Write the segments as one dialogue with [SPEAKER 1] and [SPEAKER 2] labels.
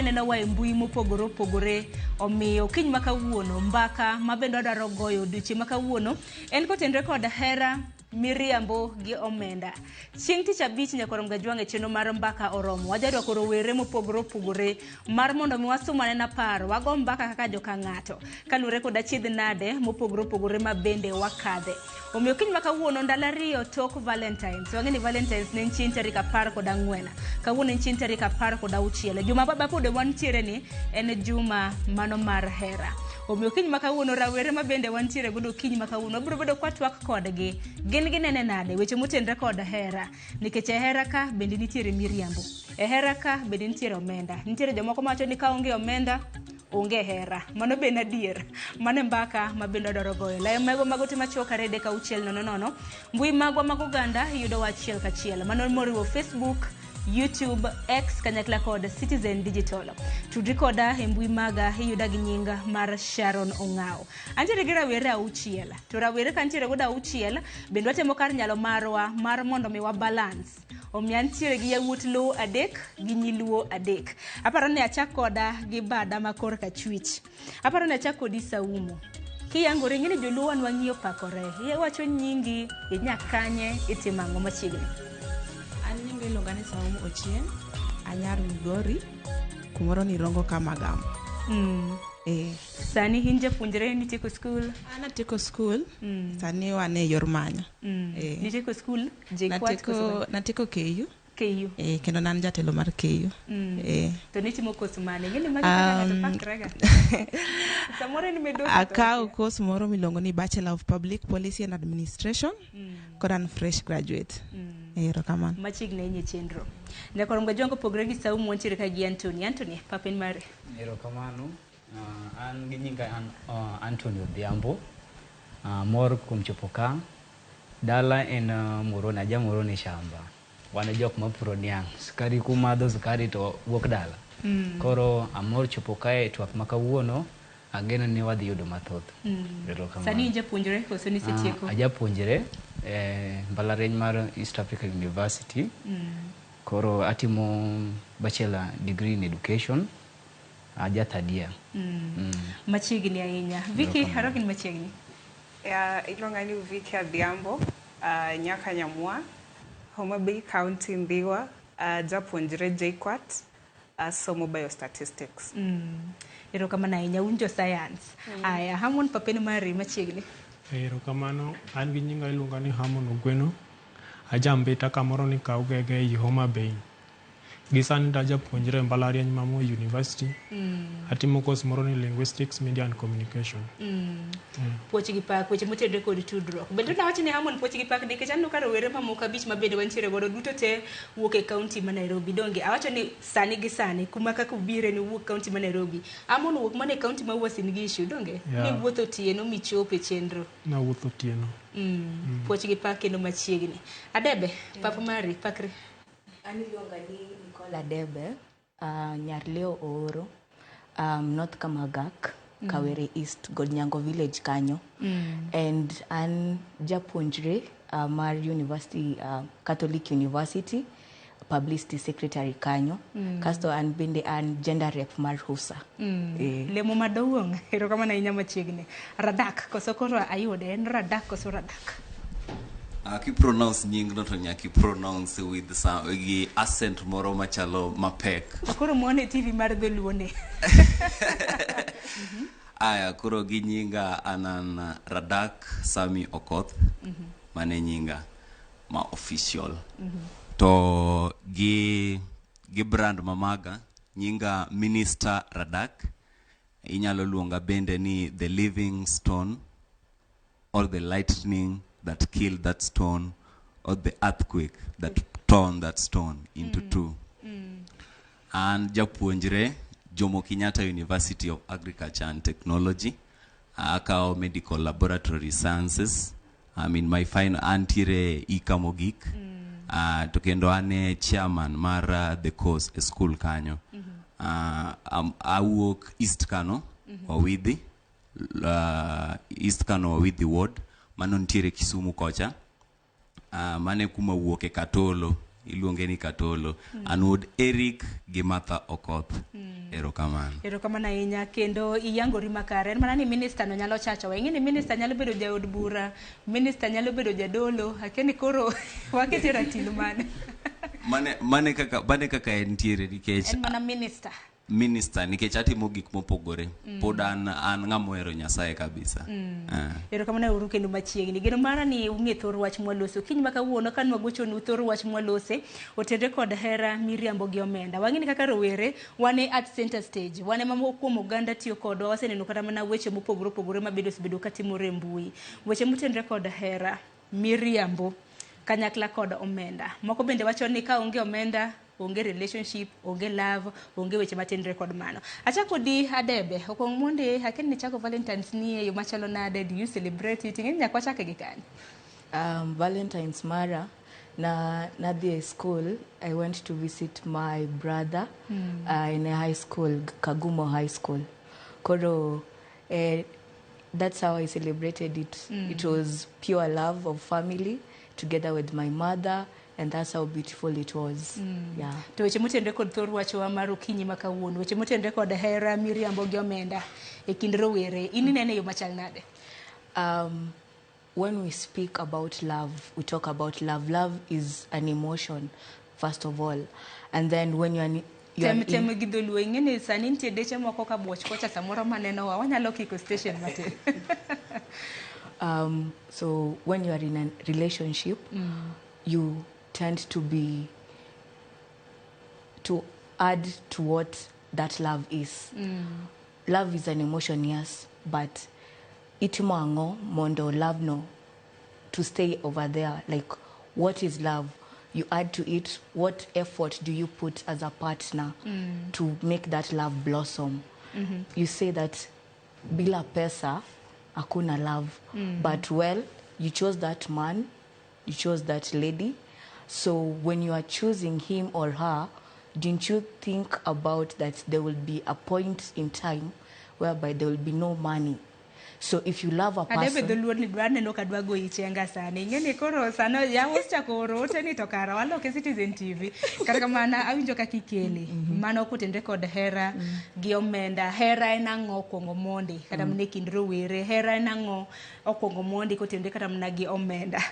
[SPEAKER 1] Nena wa mbui mopogore opogore omiyo kiny makawuono mbaka mabendo adwaro goyo duche makawuono en kotenre kod Hera, Miriambo gi Omenda. Chieng' tich abich nyakoro mgajwange cheno mar mbaka oromo. Wajadwa koro were mopogore opogore mar mondo mi wasumane na paro wago mbaka kaka joka ng'ato kalure kod achiedh nade mopogore opogore mabende wakadhe. Omiyo kiny makawuono ndalo ariyo tok Valentines. Wang'eni Valentines ne chieng' tarik 14. Kawuono en chieng' tarik 16. Juma baba pod wantiere ni en juma mano mar Hera. Omiyo kiny makawuono rawere mabende wantiere godo kiny makawuono biro bedo kwa twak kodgi. Gin ginene nade weche motenre kod Hera. Nikech Hera ka bende nitiere Miriambo. Hera ka bende nitiere Omenda. Nitiere jomoko mawacho ni ka onge Omenda onge Hera. Mano bende adier. Mane mbaka mabende adwaro goyo. Layo mago magote machokare deka 600. Mbui magwa mag oganda yudo wachiel kachiel. Mano moriwo Facebook, YouTube, X kanyakla kod Citizen Digital. Tudri koda e mbui maga iyuda gi nyinga mar Sharon Ong'ao. Antiere gi rawere 6. To rawere kantiere goda 6 bende watemo kar nyalo marwa mar mondo mi wa balance. Omiyo antiere gi yawuot luo 3 gi nyiluo 3. Aparo ni achak koda gi bada makor ka chwich. Aparo ni achak kodi Saumu. Kiyangore ngene joluo wan wang'iyo pakore. Iwacho nyingi inyakanye itimango machiegni.
[SPEAKER 2] Nyingi ilongani Saumu Ochieng, anyar Migori, kumoro ni Rongo Kamagam.
[SPEAKER 1] Sani hinja punjre ni tiko school?
[SPEAKER 2] Ana tiko school, sani wane yor manyo.
[SPEAKER 1] Ni tiko school?
[SPEAKER 2] Natiko KU.
[SPEAKER 1] KU?
[SPEAKER 2] Kendo nan jatelo mar KU.
[SPEAKER 1] To nitimo kosu mane? Ngini magi kaka ngato pakrega? Samore ni medo?
[SPEAKER 2] Akao kosu moro milongo ni Bachelor of Public Policy and Administration. Kodan fresh graduate. Erokamano.
[SPEAKER 1] Machiegni enye chenro. Nyakoro mgajwango pogre gi Saumu wantiere ka gi Anthony. Anthony, papen mare.
[SPEAKER 3] Erokamano. An gi nyinga Anthony Odhiambo. Mor kuom chopo ka. Dala en Murona, jamoro ni shamba. Wana jok mapuro niang. Sukari kumadho sukari to wuok dala. Koro amor chopo kae twak makawuono. Ageno ni wadhi yudo mathoth.
[SPEAKER 1] Sani japuonjre koso ni setieko?
[SPEAKER 3] Ajapuonjre mbalariany mar East Africa University. Koro atimo bachelor degree in education. Ajatadia.
[SPEAKER 1] Machiegni ahinya. Vicky, harogin machiegni?
[SPEAKER 4] Ilongani Vicky Adhiambo, Nyaka Nyamwa, Homa Bay County Ndiwa, japuonjre JKUAT, somo biostatistics.
[SPEAKER 1] Erokamano ahinya, unjo science. Aya, Hamon papen mari machiegni?
[SPEAKER 5] Erokamano, an gi nyinga ilongani Hamon Ogweno, ajambeta kamoro ni Kaugege i Homa Bay. Gisani dajapuonjre mbalariany ma Moi University. Atimo course moro ni Linguistics, Media and Communication.
[SPEAKER 1] Pochi gi pak, weche motenre kod tudruok. Bende na wacho ni Hamon pochi gi pak nikech aneno ka rowere mamoko abich mabende wantiere godo duto te wuok e kaunti ma Nairobi. Donge awacho ni sani gi sani kuma kaka ubire ni wuok kaunti ma Nairobi. Hamon wuok mane kaunti ma Uasin Gishu donge? Ni wuotho tieno michopo e chenro.
[SPEAKER 5] Na wuotho tieno.
[SPEAKER 1] Pochi gi pak kendo machiegni. Adebe, papa mari pakre.
[SPEAKER 6] Ani luongani Nicola Debe, Nyarleo Oro, North Kamagak, Kawere East, Godnyango Village Kanyo. And an japuonjre mar University, Catholic University, Publicity Secretary Kanyo. Kasto an bende an gender rep mar Husa.
[SPEAKER 1] Lemo maduong', erokamano ahinya machiegni. Radak, koso koro ayude, en Radak koso Radak?
[SPEAKER 7] Pronounce nying no to nyaki pronounce with some accent moro machalo mapek.
[SPEAKER 1] Koro muone TV mar dholuone.
[SPEAKER 7] Aya koro gi nyinga anan Radak Sami Okoth. Mane nyinga ma official. To gi brand mamaga nyinga Minister Radak. Inyalo luonga bende ni the living stone or the lightning that killed that stone, or the earthquake that torn that stone into two. And japuonjre Jomo Kenyatta University of Agriculture and Technology, Akao Medical Laboratory Sciences. In my final antire Ikamogik, tokendo ane chairman mara the course school kanyo. I work East Kano, or with the East Kano with the ward. Manon tire Kisumu kocha. Mane kuma wuoke Katolo iluonge ni Katolo. An wood Eric gi Martha Okoth. Erokamano.
[SPEAKER 1] Erokamano ahinya kendo iyangori makare. En mana ni minister no nyalo chacho. Ing'e ni minister nyalo bedo jaod bura, minister nyalo bedo jadolo, akeni koro waketi ratil mane.
[SPEAKER 7] Mane kaka entiere nikech
[SPEAKER 1] en mana
[SPEAKER 7] minister nikech atimo gik mopogore. Pod an ng'amohero Nyasaye kabisa.
[SPEAKER 1] Erokamano uru kendo machiegni. Geno mara ni ung'e thor wach mwaloso. Kiny ma kawuono kan wagochonu thor wach mwalose otenre kod Hera, Miriambo gi Omenda. Wang'eni kaka rowere wane at center stage. Wane mamo kuom oganda tiyo kodwa. Waseneno kata mana weche mopogore opogore mabedo katimore mbui. Weche motenre kod Hera, Miriambo kanyakla kod Omenda. Moko bende wacho ni ka onge Omenda onge relationship, onge love, onge weche matenre kod mano. Achako di Adebe, okong' monde hakeni ni chako Valentine's ni yo machalo nade, do you celebrate it? Ng'eni nyakwa chake gi kani?
[SPEAKER 6] Valentine's mara na school, I went to visit my brother in a high school, Kagumo High School. Koro that's how I celebrated it. It was pure love of family together with my mother, and that's how beautiful it was. Yeah.
[SPEAKER 1] To weche motenre kod thor wach wa mar okinyi ma kawuono, weche motenre kod Hera, Miriambo gi Omenda e kind rowere, in inene yo machal nade?
[SPEAKER 6] When we speak about love, we talk about love. Love is an emotion, first of all. And then when you're
[SPEAKER 1] tem gi dholuo, ing'eni sani nitie deche moko ka buoch kocha samoro maneno wa wanyalo kiko station matin.
[SPEAKER 6] So when you are in a relationship, you tend to add to what that love is. Love is an emotion, yes, but itimango mondo love no to stay over there. Like, what is love? You add to it, what effort do you put as a partner to make that love blossom? You say that bila pesa hakuna love, but well, you chose that man, you chose that lady. So when you are choosing him or her, didn't you think about that there will be a point in time whereby there will be no money? So if you love a person...
[SPEAKER 1] Adebe dholuo ni dwa neno ka dwa go ichenga sani. Ing'eni koro sano ya chako oro ote ni to kara waloke Citizen TV. Kata kamana awinjo kaka ikele. Mano kotenre kod Hera gi Omenda. Hera en ang'o okwongo mondi kata mne kind rowere. Hera en ang'o okwongo mondi kotenre kata mna gi Omenda.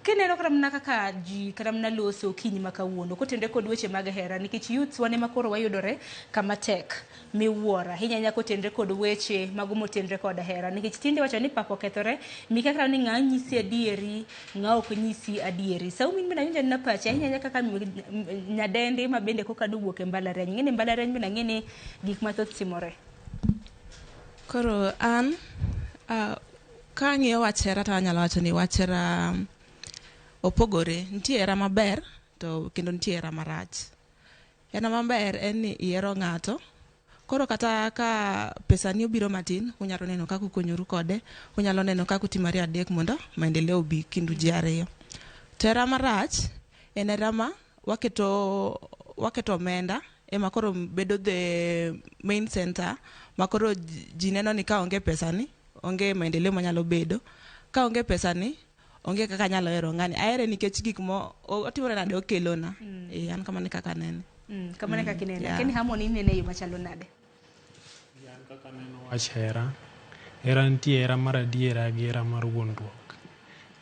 [SPEAKER 1] Kineno kata mna kaka ji kata mna loso okinyi ma kawuono kotenre kod weche mag Hera nikech youths wane makoro wayudore kama tek miwuora. Hinya kotenre kod weche mago motenre kod Hera nikech tinde wacho ni pako kethore mika kra ni ng'a nyisi adieri ng'a ok nyisi adieri. Sa min bina yunja na pacha hinya kaka nyadende ma bende koka duwuok e mbalariany. Ng'eni mbalariany bina ng'eni gik mathoth timore.
[SPEAKER 2] Koro an ka ng'iyo wach Hera to anyalo wacho ni wach Hera opogore. Nitie hera maber to kendo nitie hera marach. Hera maber en ni ihero ng'ato. Koro kata ka pesa ni obiro matin, unyalo neno kaka ukonyoru kode, unyalo neno kaka utimore adek mondo maendeleo obi kindu ji ariyo. To hera marach en hera ma waketo Omenda ema koro bedo the main center, ma koro ji neno ni ka onge pesa ni onge maendeleo manyalo bedo. Ka onge pesa ni onge kaka nyalo hero ng'ani. Ahere nikech gik mo otimore nade okelona. An kamane kaka nene.
[SPEAKER 1] Kamane kaka nene. Keni Harmony nene yo machalo nade?
[SPEAKER 5] Yan kaka neno wach Hera. Hera nitie hera mar adiera gi hera mar wuondruok.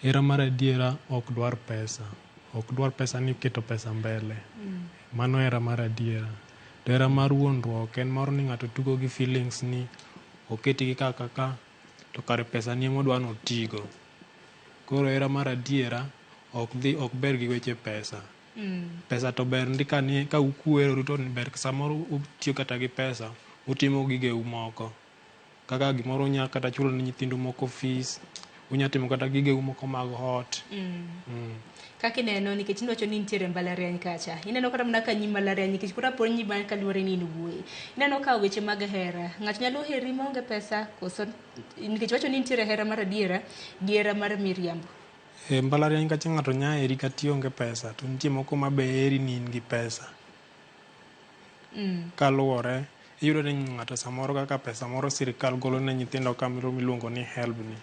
[SPEAKER 5] Hera mar adiera ok dwar pesa. Ok dwar pesa ni keto pesa mbele. Mano hera mar adiera. To hera mar wuondruok en moro ni ng'ato tugo gi feelings ni oketi gi kaka to kare pesa ni modwa no tigo. Koro hera mar adiera ok ber gi weche pesa. Pesa to ber ndika ni ka ukuero to ber samoro utiyo kata gi pesa utimo gige moko kaka gimoro nya kata chulo ni nyithindo moko fees, unya timo kata gige moko mag hot.
[SPEAKER 1] Kaka ineno nikech inwacho ni nitiere mbalariany kacha. Ineno kata mna ka nyi mbalariany nikech kura pon nyi ban kaluore ni nubuwe. Ineno ka weche mag Hera. Ng'at nyalo heri maonge pesa koso nikech wacho ni nitiere hera mar adiera gi hera mar Miriambo.
[SPEAKER 5] Mbalariany kacha ng'ato nya heri kati onge pesa to nitie moko mabe heri ni in gi pesa. Kaluore iyudo ni ng'ato samoro kaka pesa moro sirikal golo ne nyithindo kamiro miluongo ni help ni.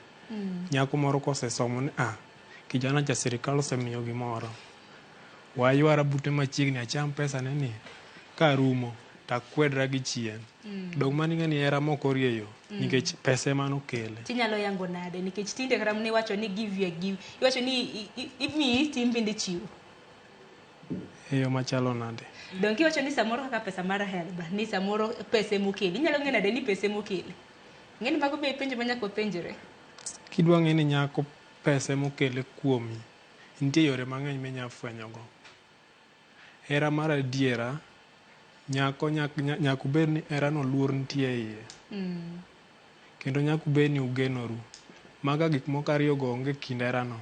[SPEAKER 5] Nyako moro kosesomo ni kijana cha sirikal osemiyo gimoro. waywara bute machiegni acham pesa neni ka rumo takwedra gi chien dong maning'e ni hera mokorieyo nikech pesa ema nokele.
[SPEAKER 1] Tinyalo yango nade nikech tinde kata mne wacho ni give iwacho ni imiyi tim bende chiwo
[SPEAKER 5] eyo machalo nade.
[SPEAKER 1] Dong kiwacho ni samoro kaka pesa mar helba ni samoro pesa mokeli inyalo ng'e nade ni pesa mokeli ng'eni mago be penjo manyako penjore.
[SPEAKER 5] Kidwa ng'e ni nyako pesa mokele kuomi nitie yore mang'eny minya fwenyogo. Hera mar adiera nyako nyaku bed ni hera no luor nitie iye kendo nyaku bed ni ugenoru. Maga gik moko ariyogo onge kind hera no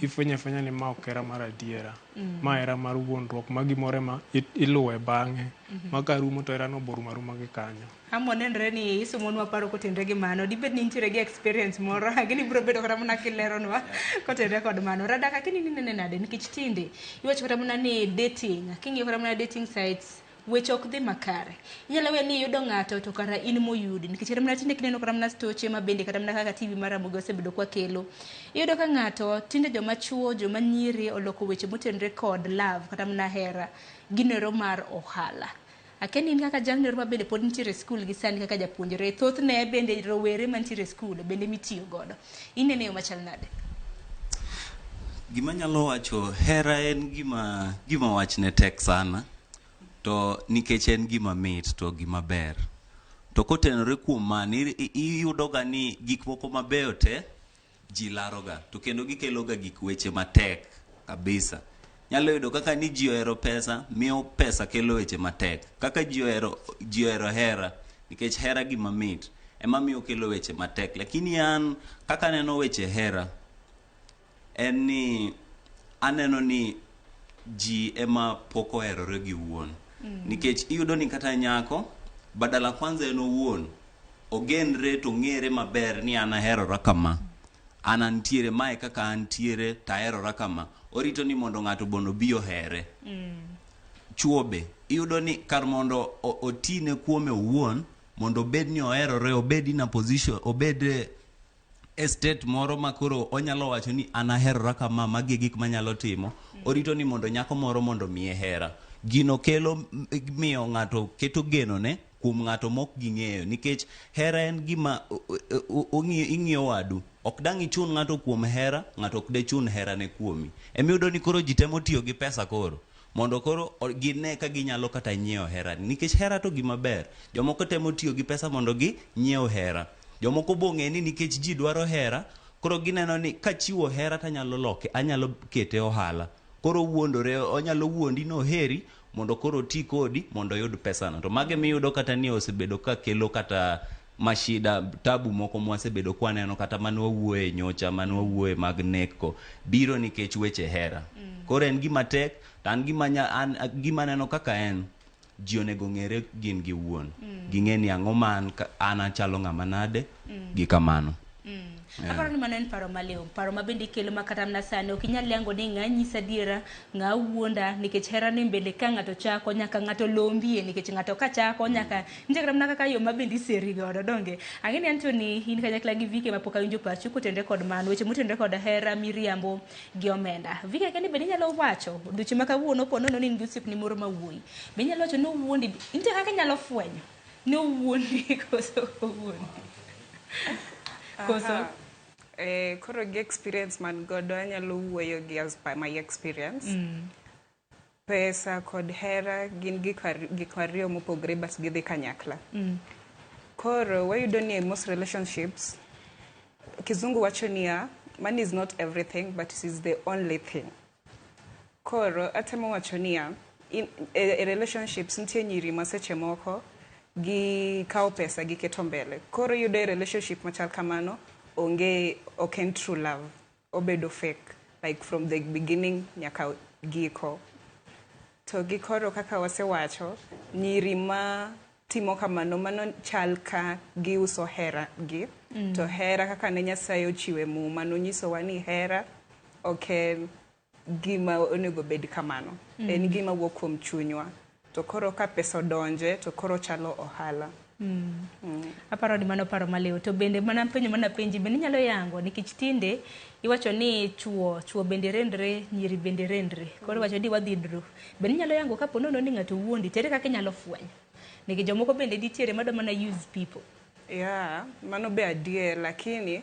[SPEAKER 5] ifwenye fwenya ni ma ok hera mar adiera ma hera mar wuondruok ma gimore ma iluwe bang'e ma karumo to hera no borumo aruma gi kanyo.
[SPEAKER 1] Amo nenre ni isomonwa paro kotenre gi mano dibed ni nitiere gi experience moro gini biro bedo kata mana kileronwa kotenre kod mano. Radaka kini nene nade nikech tinde iwacho kata mana ni dating king'iyo kata mana dating sites weche ok dhi makare. Inyalo we ni yudo ng'ato to kata in moyudi nikech kata mana tinde kineno kata mana stoche ma bende kata mana kaka TV mar Ramogi osebedo kwa kelo. Iyudo ka ng'ato tinde joma chuo joma nyiri oloko weche motenre kod love kata mana hera ginero mar ohala. Akeni kaka jalno ma bende pod nitiere skul gi sani kaka japuonjre thothne bende rowere mantiere skul bende mitiyo godo. Inene yo machal nade?
[SPEAKER 7] Gima nyalo wacho hera en gima wachne tek sana to nikech en gima mit to gima ber to kotenore kuom mani iyudoga ni gik moko mabeyo te ji laroga to kendo gikeloga gik weche matek kabisa. Nyalo yudo kaka ni ji ohero pesa miyo pesa kelo weche matek kaka ji ohero hera nikech hera gima mit ema miyo kelo weche matek. Lakini an kaka neno weche hera en ni aneno ni ji ema pok oherore gi wuon nikech iyudo ni kata nyako badala kwanza en owuon ogenre to ng'ere maber ni an aherora kama an antiere mae kaka antiere taherora kama orito ni mondo ng'ato bono bi ohere. Chuo be iyudo ni kar mondo otine kuome owuon mondo obed ni oherore obed in a position obed estate moro makoro onyalo wacho ni an aherora kama magi gik manyalo timo orito ni mondo nyako moro mondo miye hera. Gino kelo miyo ng'ato keto geno ne kuom ng'ato mok ging'eyo nikech hera en gima ing'iyo wadu ok dang' ichun ng'ato kuom hera ng'ato ok de chun hera ne kuomi. Emiyudo ni koro ji temo tiyo gi pesa koro mondo koro gine ka ginyalo kata nyiewo hera nikech hera to gima ber. Jomoko temo tiyo gi pesa mondo gi nyiewo hera. Jomoko bong'e ni nikech ji dwaro hera koro gineno ni kachiwo hera tanyalo loke anyalo kete ohala koro wuondore onyalo wuondi no heri mondo koro ti kodi mondo yud pesa no to mage miyudo kata ni osebedo ka kelo kata mashida tabu moko mwasebedo kwa neno kata manwa wuoye nyocha manwa wuoye mag neko biro nikech weche hera. Koro en gima tek tan gima neno kaka en ji onego ng'ere gin gi wuon ging'e ni ang'o man an achalo ng'ama nade gi kamano.
[SPEAKER 1] Aparo ni mano en paro maliw paro mabende kelo makata mna sani ok inyal yango ni ng'a nyisa diera ng'a wuonda nikech hera ni bende ka ng'ato chako nyaka ng'ato lombie nikech ng'ato ka chako nyaka nje kata mna kaka yo mabende seri godo donge. Ang'eni Anthony in kanyakla gi Vike mapok awinjo pacho kotende kod mano weche motende kod hera Miriambo gi Omenda. Vike keni bende nyalo wacho duche maka wuono po nono ni ngusip ni moro mawuoyi bende nyalo wacho no wuondi nje kaka nyalo fwenyo no wuondi koso wuondi koso
[SPEAKER 4] koro gi experience man godo anyalo wuoyo gi as by my experience. Pesa kod hera gin gik ariyo mopogore bas gidhi kanyakla. Koro wayudo ni most relationships kizungu wacho niya money is not everything but it is the only thing. Koro atemo wacho niya in relationships nitie nyiri maseche moko gi kao pesa gi keto mbele. Koro yudo relationship machal kamano ok en true love obedo fake like from the beginning nyaka giko. To gikoro kaka wasewacho nyiri ma timo kamano mano chal ka giuso hera gi to hera kaka ne Nyasaye ochiwe muma nonyisowa ni hera ok en gima onego bed kamano en gima wuok kuom chunywa to koro ka pesa odonje to koro chalo ohala.
[SPEAKER 1] Aparo ni mano paro maliw to bende mana penjo mana penji bende nyalo yango nikech tinde iwacho ni chuo bende rendre, nyiri bende rendre. Koro wacho ni wadhidru. Bende nyalo yango kapo nono ni ng'ato wuondi tere kaka nyalo fwenyo. Nikech jomoko bende nitiere madwa mana use people.
[SPEAKER 4] Yeah, mano be adier lakini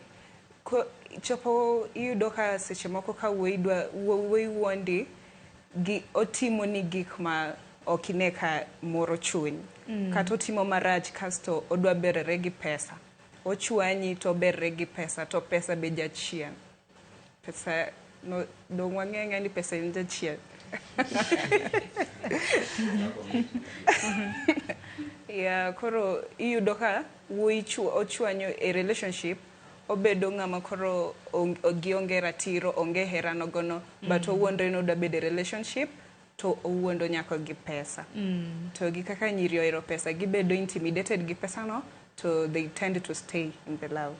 [SPEAKER 4] chopo iyudo ka seche moko ka wuoyi wuondi gi otimo ni gik ma okine ka moro chuny. Kata otimo marach kasto odwa berere gi pesa. Ochwanyi to berere gi pesa to pesa be jachien. Pesa no dong wang'eng'e ni pesa en jachien. Yeah, koro iyudo ka wuoyi ochwanyo e relationship obedo ng'ama koro gionge ratiro, onge hera nogono, but owuondre no da bede relationship to owuondo nyako gi pesa. To gi kaka nyiri ohero pesa, gibedo intimidated gi pesa no, to they tend to stay in the love.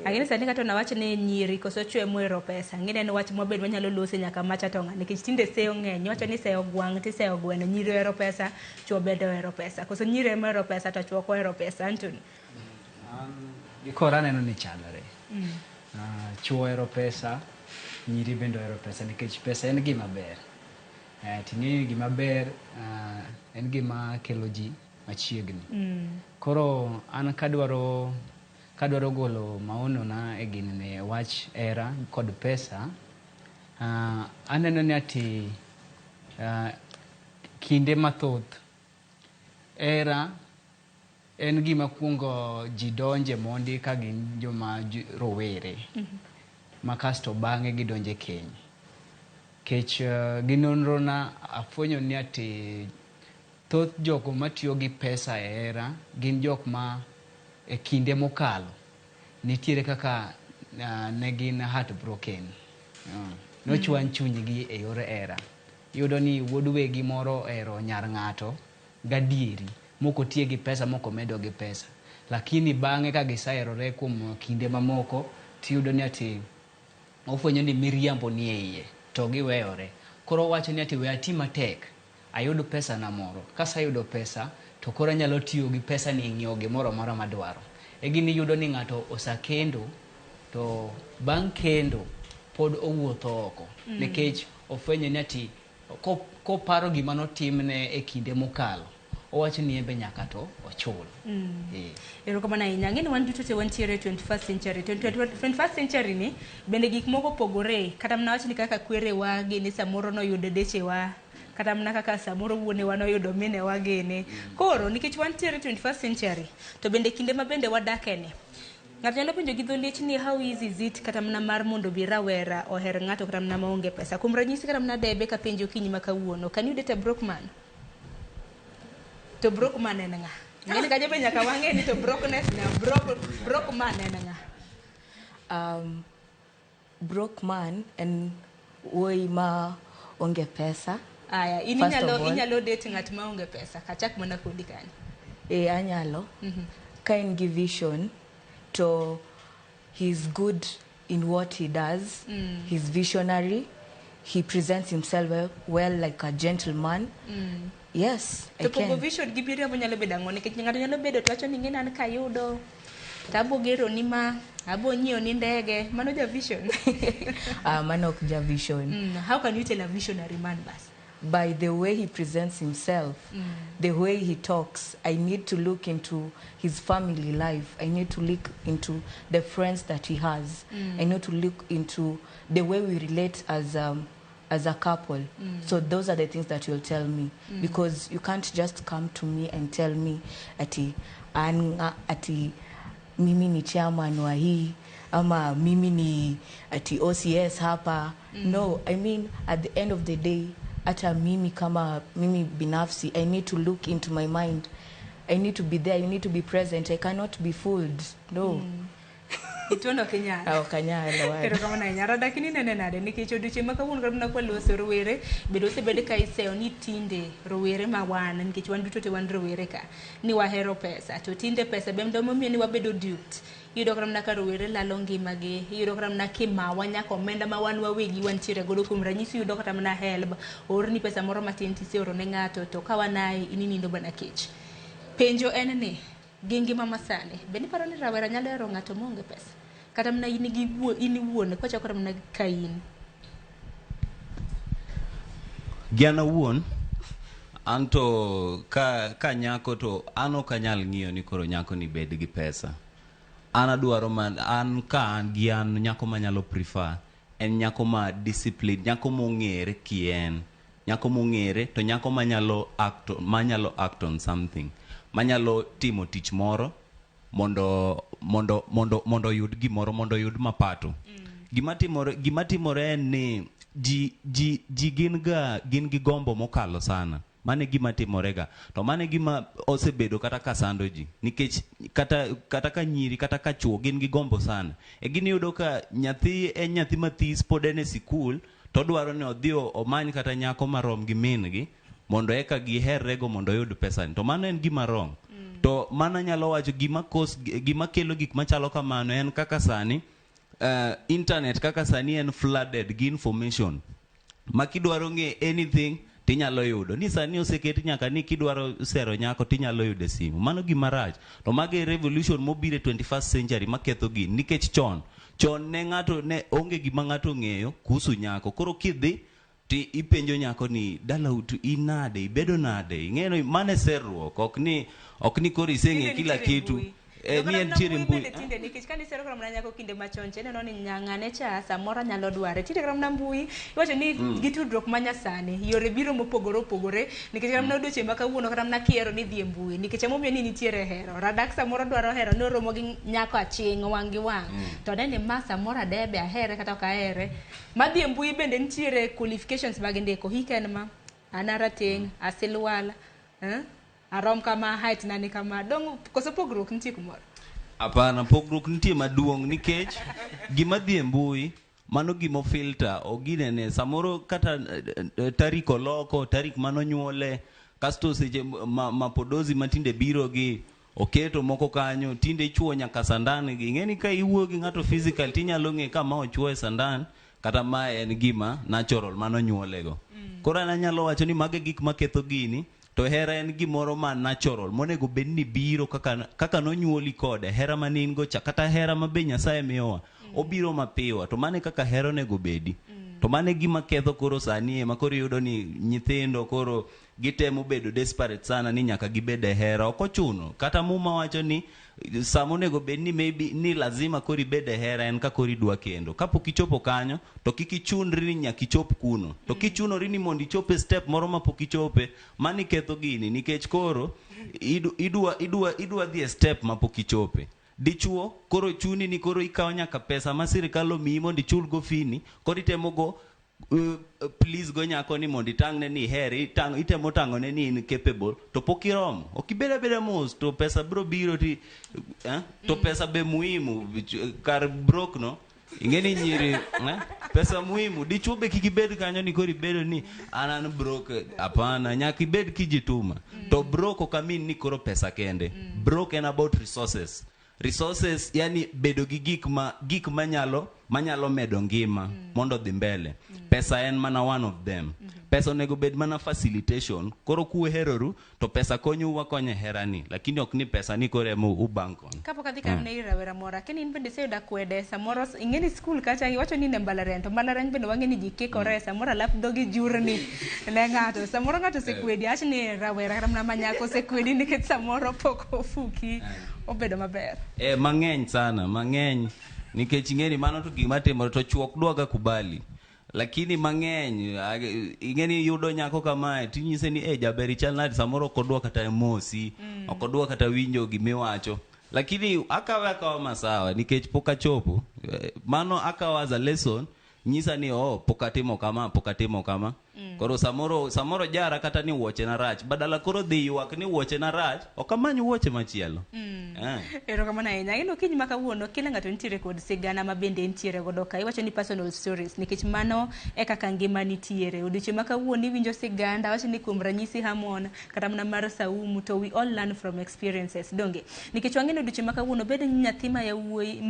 [SPEAKER 1] Agini sani kato na wacho ni nyiri koso chwe mohero pesa. Ngine ni wach mobed manyalo lose nyaka macha tonga. Nikech tinde seyo ng'eny, wacho ni seyo gwang' ti seyo gweno, nyiri ohero pesa, chwo bende ohero pesa. Koso nyiri ema ohero pesa to chwo ohero pesa. Antony.
[SPEAKER 3] Gikora neno ni chalore. Chwo ohero pesa, nyiri bende ohero pesa nikech pesa en gima ber. Ting'eyo gima ber en gima kelo ji machiegni. Koro an kadwaro golo maono na e gini wach hera kod pesa, aneno ni ati kinde mathoth hera en gima kuongo ji donje mondi ka gin joma rowere ma kasto bang'e gidonje keny. Kech gi nonro na afwenyo ni ati thoth jogo matiyo gi pesa e hera gin jok ma e kinde mokalo nitiere kaka ne gin heartbroken. Nochwany chunygi e yor hera. Yudo ni wuod wegi moro ero nyar ng'ato gadieri moko tiye gi pesa moko medo gi pesa. Lakini bang'e ka gisaherore kuom kinde mamoko tiyudo ni ati ofwenyo ni Miriambo ni e iye to giweyore. Koro wacho ni ati we ati matek ayudo pesa na moro. Kasa yudo pesa to koro nyalo tiyo gi pesa ni ng'iewo gimoro moro madwaro. E gini yudo ni ng'ato osakendo to bang' kendo pod owuotho oko. Nikech ofwenyo ni ati koparo gima notimne e kinde mokalo owacho ni ebe nyaka to ochul.
[SPEAKER 1] Erokamano ahinya. Ng'eni wan duto te wantiere 21st century. 21st century ni bende gik moko pogore. Kata mna wacho ni kaka kwerewa gini samoro noyudo dechewa. Kata mna kaka samoro wuonewa noyudo minewa gini. Koro nikech wantiere 21st century to bende kinde ma bende wadakeni. Ng'ato nyalo penjo gi dholiech ni how easy is it kata mna mar mondo bi rawera oher ng'ato kata mna maonge pesa. Kuom ranyisi kata mna debe ka penjo kinyi ma kawuono. Can you date a broke man? To broke man en ng'a? Ng'eni ka jobe nyaka wang'e ni to brokenness na broke man en ng'a?
[SPEAKER 6] Broke man en wuoyi ma onge pesa.
[SPEAKER 1] Aya, inyalo date ng'at ma onge pesa. Kachak mana kodi kanyo.
[SPEAKER 6] Anyalo. Ka en gi vision to he's good in what he does. He's visionary. He presents himself well like a gentleman. Yes, I
[SPEAKER 1] to
[SPEAKER 6] can.
[SPEAKER 1] pogo vision gi Miriambo nyalo bedo ang'o nikech ng'ato nyalo bedo to wacho ni ng'eni an kayudo to abo gero ni ma abo nyiewo ni ndege. Mano ja vision.
[SPEAKER 6] Mano ok ja vision.
[SPEAKER 1] How can you tell a visionary man bas?
[SPEAKER 6] By the way he presents himself, the way he talks. I need to look into his family life. I need to look into the friends that he has. I need to look into the way we relate as a couple. So those are the things that you'll tell me. Because you can't just come to me and tell me ati mimi ni chairman wa hii ama mimi ni ati OCS hapa. No, I mean at the end of the day ata mimi kama mimi binafsi, I need to look into my mind. I need to be there. I need to be present. I cannot be fooled. No.
[SPEAKER 1] Itondo kenyala.
[SPEAKER 6] Kanyala.
[SPEAKER 1] Pero kama na nyara dakini nene nade nikech odiochieng' ma kawuono kata na kwaloso rowere bedo osebed ka iseyo ni tinde rowere ma wan nikech wan duto te wan rowere ka ni wahero pesa to tinde pesa be ndo momiyo ni wabedo duped. iyudo kata mana ka rowere lalo ngimagi, iyudo kata mana kimawa nyaka omenda ma wan wawegi wantiere godo. Kuom ranyisi iyudo kata mana helb, oorni pesa moro matin tiseoro ne ng'ato, to ka wanae ininindo bana kech. Penjo en ni, gi ngima masani, be niparo ni rawera nyalo hero ng'ato maonge pesa? Kata mana in iwuon, kochakore mana ka in.
[SPEAKER 7] Gian awuon, anto ka nyako to an ok anyal ng'iyo ni koro nyako ni bed gi pesa. An adwaro an ka an gi an nyako manyalo prefer en nyako ma discipline, nyako mong'ere kien, nyako mong'ere to nyako manyalo act on something, manyalo timo tich moro mondo oyud gimoro, mondo oyud mapato. Gima timore en ni ji gin gi gombo mokalo sana. Mane gima timorega. To mane gima osebedo kata kasando ji. Nikech kata ka nyiri, kata ka chuo gin gi gombo sana. E gini yudo ka nyathi mathis pod en e sikul, to dwaro ni odhi omany kata nyako marom gi min gi, mondo eka giherrego mondo oyud pesa. To mano en gima wrong. To mana nyalo wacho gima kelo gik machalo kamano en kaka sani, internet kaka sani en flooded gi information. Ma kidwaro ng'e anything tinyalo yudo. Ni sani oseket nyaka ni kidwaro sero nyako tinyalo yudo simu. Mano gima rach. To mage revolution mobire 21st century maketho gini. Nikech chon ne ng'ato ne onge gima ng'ato ng'eyo kuhusu nyako. Koro kidhi ti ipenjo nyako ni dala utu inade, ibedo nade. Ing'eno mane serruok, ok ni koro iseng'e kila kitu. Ni entiere mbui.
[SPEAKER 1] Tinde nikech ka nisero kama nyako kinde machon chene no ni nyang'ane cha samoro nyalo dware. Tinde kama mbui iwacho ni gitudruok manyasani, yore biro mopogore opogore, nikech kama odioche ma kawuono kata na kiero ni dhi e mbui, nikech momiyo ni nitiere hero. Radak samoro dwaro hero no romo gi nyako aching wang' gi wang'. To ne ni ma samoro adebe ahere kata ka ahere. Madhi e mbui bende nitiere qualifications mag ndiko. Hiken ma anarateng, asilwala, arom kama, height nani kama. Dong koso pogruok nitie kumoro?
[SPEAKER 7] Apana, pogruok nitie maduong' nikech gima dhi e mbui mano gimo filter oginene samoro kata tarik oloko, tarik manonyuole, kasto seche mapodozi matinde biro gi oketo moko kanyo, tinde ichuo nyaka sandan gi. Ng'eni ka iwuo gi ng'ato physical tinyalo ng'e kama ochuo e sandan kata ma en gima natural manonyuolego. Koro anyalo wacho ni mage gik maketho gini. To hera en gimoro ma natural, monego bed ni biro kaka nonyuoli kode, hera manin go cha, kata hera mabe Nyasaye miyowa, obiro mapiwa, to mane kaka hera onego bedi. To mane gima ketho koro sani ema koro yudo ni nyithindo koro gitemo bedo desperate sana ni nyaka gibede hera. Ok ochuno, kata muma wacho ni samo nego bed ni maybe ni lazima koro ibede hera en ka koro idwa kendo. Kapok ichopo kanyo, to kik ichunri ni nyaka ichop kuno. To kichunori ni mondo ichope step moro mapok ichope, mani ketho gini, nikech koro idwa dhi e step mapok ichope. Dichuo koro chuni ni koro ikawo nyaka pesa ma sirikal omiyi mondo ichul go fini, koro itemo go please go nyako ni mondo itang'ne ni here, itemo tang'one ni in capable, to pok iromo. Ok ibeda beda mos, to pesa bro biro ti to pesa be muhimu kar brok no. Ingeni nyiri pesa muhimu. Dichuo be kik ibed kanyo ni koro ibedo ni an broke. Apana, nyaka ibed kijituma. To broke ok amin ni koro pesa kende. Broke en about resources. Resources yani bedo gi gik manyalo medo ngima mondo dhi mbele. Pesa en mana one of them. Pesa onego bed mana facilitation. Koro kuheroru to pesa konyo wakonye herani, lakini ok ni pesa ni kore mo ubanko.
[SPEAKER 1] Kapo kadhi kar ne rawera mora, keni in bende seyuda kwede samoro ingeni school kacha iwacho ni ne mbalariany, to mbalariany bende wang'eni ji kikore samoro alaf dhogi jurni ne ng'ato. Samoro ng'ato sekwedi, ach ni rawera kata mana manyako sekwedi nikech samoro pok ofuki obedo maber.
[SPEAKER 7] Mang'eny sana, mang'eny. Nikech ingeni mano to gima timore to chuok dwaga kubali. Lakini mang'eny ingeni yudo nyako kamae tinyise ni jaberi chal nadi, samoro kodwa kata mosi, okodwa kata winjo gimiwacho. Lakini akawa masawa nikech pok achopo. Mano akawa as a lesson nyisa ni pokatimo kama. Koro samoro jara kata ni wuoche na rach, badala koro dhi ywak ni wuoche na rach, ok amany wuoche machielo.
[SPEAKER 1] Erokamano ahinya. Ino kiny ma kawuono kila ng'ato nitiere kod sigana ma bende nitiere godo ka. Iwacho ni personal stories nikech mano e kaka ngima nitiere. Odiochieng' ma kawuono iwinjo siganda, wacho ni kuom ranyisi Hamon kata mana mar Saumu, to we all learn from experiences. Donge nikech wang'eyo odiochieng' ma kawuono bed ni nyathi ma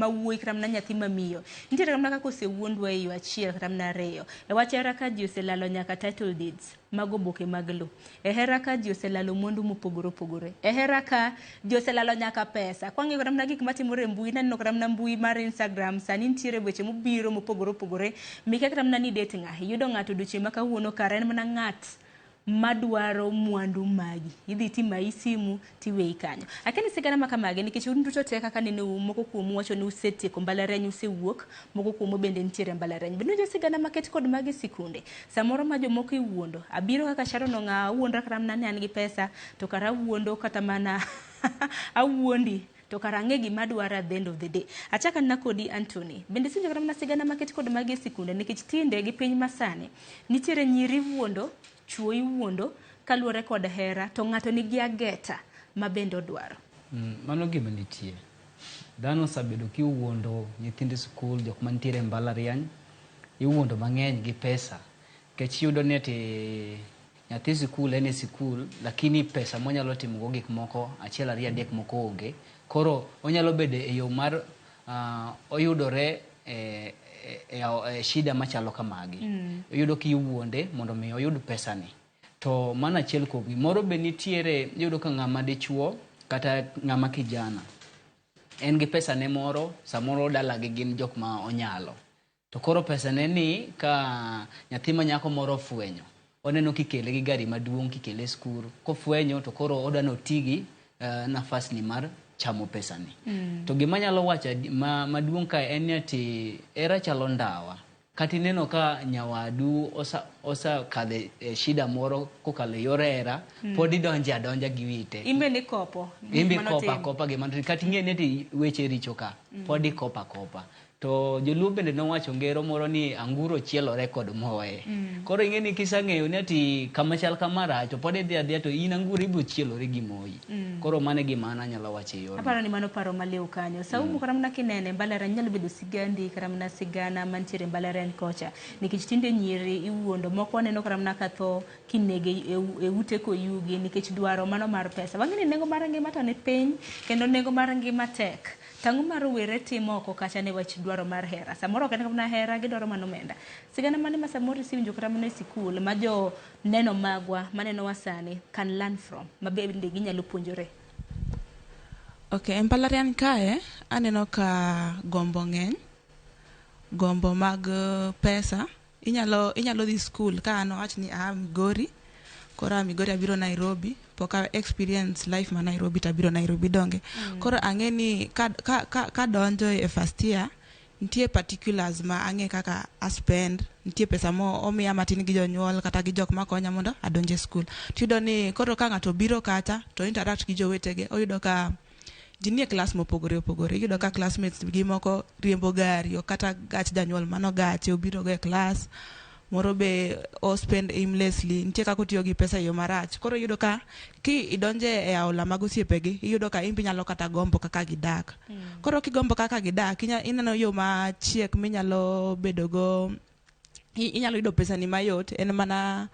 [SPEAKER 1] wuoyi kata mana nyathi ma miyo nitiere kata mana kaka osewuondwa e yo achiel kata mana ariyo. E wach hera ka ji oselalo nyaka title deeds mago boke mag lo. E hera ka ji oselalo mwandu mopogore opogore. E hera ka ji oselalo nyaka pesa. Kwang'eyo kata mana gik matimore e mbui, naneno kata mana mbui mar Instagram sani nitiere weche mobiro mopogore opogore. Mike kata mana ni det iyudo ng'ato odiochieng' ma kawuono kara en mana ng'at madwaro mwandu magi. Idhi tima simu tiweyi kanyo. Akeni sigana ma kamage nikech un duto te kaka nene moko kuomu wacho ni usetieko mbalariany usewuok, moko kuomu bende nitiere mbalariany. Bende jo sigana maket kod magi sikunde. Samoro ma jomoko iwuondo. Abiro kaka Sharon ng'a wuondra kata mana ni an gi pesa to kara wuondo kata mana awuondi to kara ang'e gima dwaro at the end of the day. Achaka na kodi Anthony. Bende sinjo kata mana sigana maket kod magi sikunde nikech tinde gi piny masani nitiere nyiri wuondo, chuo iwuondo kaluwore kod hera to ng'ato nigi ageta ma bende odwaro.
[SPEAKER 3] Mano gima nitie. Dhano sabedo kiwuondo nyithind skul, jok mantiere mbalariany, iwuondo mang'eny gi pesa. Kech yudo ni ati nyathi skul en e skul, lakini pesa monyalo timogo gik moko, achiel ariyo adek moko onge. Koro onyalo bedo e yo mar oyudore shida machalo kamagi. Yudo kiwuonde mondo mi oyud pesa ni. To mana achiel kuom gimoro be nitiere, yudo ka ng'ama dichuo kata ng'ama kijana en gi pesa ne moro, samoro dalagi gin jok ma onyalo. To koro pesa ne ni ka nyathi ma nyako moro fwenyo, oneno kikele gi gari maduong' kikele skul, kofwenyo to koro odano tigi nafas ni mar chamo pesa ni. To gima nyalo wacho maduong' ka en ati hera chalo ndawa. Kati neno ka nyawadu osa kadhe shida moro kokalo yore hera, podi donja gi wite.
[SPEAKER 1] Imbe ni kopo.
[SPEAKER 3] Imbe kopa gima. Kati ng'e ni ti weche richo ka, podi kopa. To joluo bende nowacho ngero moro ni anguro chielore kod moe. Koro ing'e ni kisang'eyo ni ati kama chal kamara to pod idhi adhiya to in anguro ibiro chielore gi moi. Koro mano gima an anyalo wacho e yor.
[SPEAKER 1] Aparo ni mano paro maliw kanyo. Saumu kata mana kinene mbalariany nyalo bedo sigandi kata mana sigana mantiere mbalariany kocha. Nikech tinde nyiri iwuondo, moko aneno kata mana ka tho kinege e ute koyugi nikech dwaro mano mar pesa. Wang'e ni nengo mar ngima to ni piny kendo nengo mar ngima tek. Tang'o mar were timo oko kacha ne wach dwaro mar hera. Samoro kata mana hera gidwaro mano omenda. Sigana mane ma samoro isiwinjo kata mana e sikul ma jo neno magwa maneno wasani can learn from ma bende ginyalo puonjore.
[SPEAKER 2] Okay, mbalariany kae aneno ka gombo ng'eny, gombo mag pesa. Inyalo dhi skul ka ano wach ni Migori, kora Migori abiro Nairobi, poka experience life ma Nairobi tabiro Nairobi donge. Koro ang'e ni ka donjo e first year nitie particulars ma ang'e kaka spend, nitie pesa mo omiya matin gi jonyuol kata gi jok makonya mondo adonje skul. Tiyudo ni koro ka ng'ato biro kacha to interact gi jowetege, oyudo ka jinie klas mopogore opogore. Iyudo ka classmates gi moko riembo gari kata gach janyuol mano gache obiro go e klas. Moro be o spend aimlessly, nitie kako tiyo gi pesa yo marach. Koro iyudo ka ki idonje e aula mag osiepegi, iyudo ka imbi nyalo kata gombo kaka gidak. Koro kigombo kaka gidak, ineno yo machiek minyalo bedo go, inyalo yudo pesa ni mayot, en mana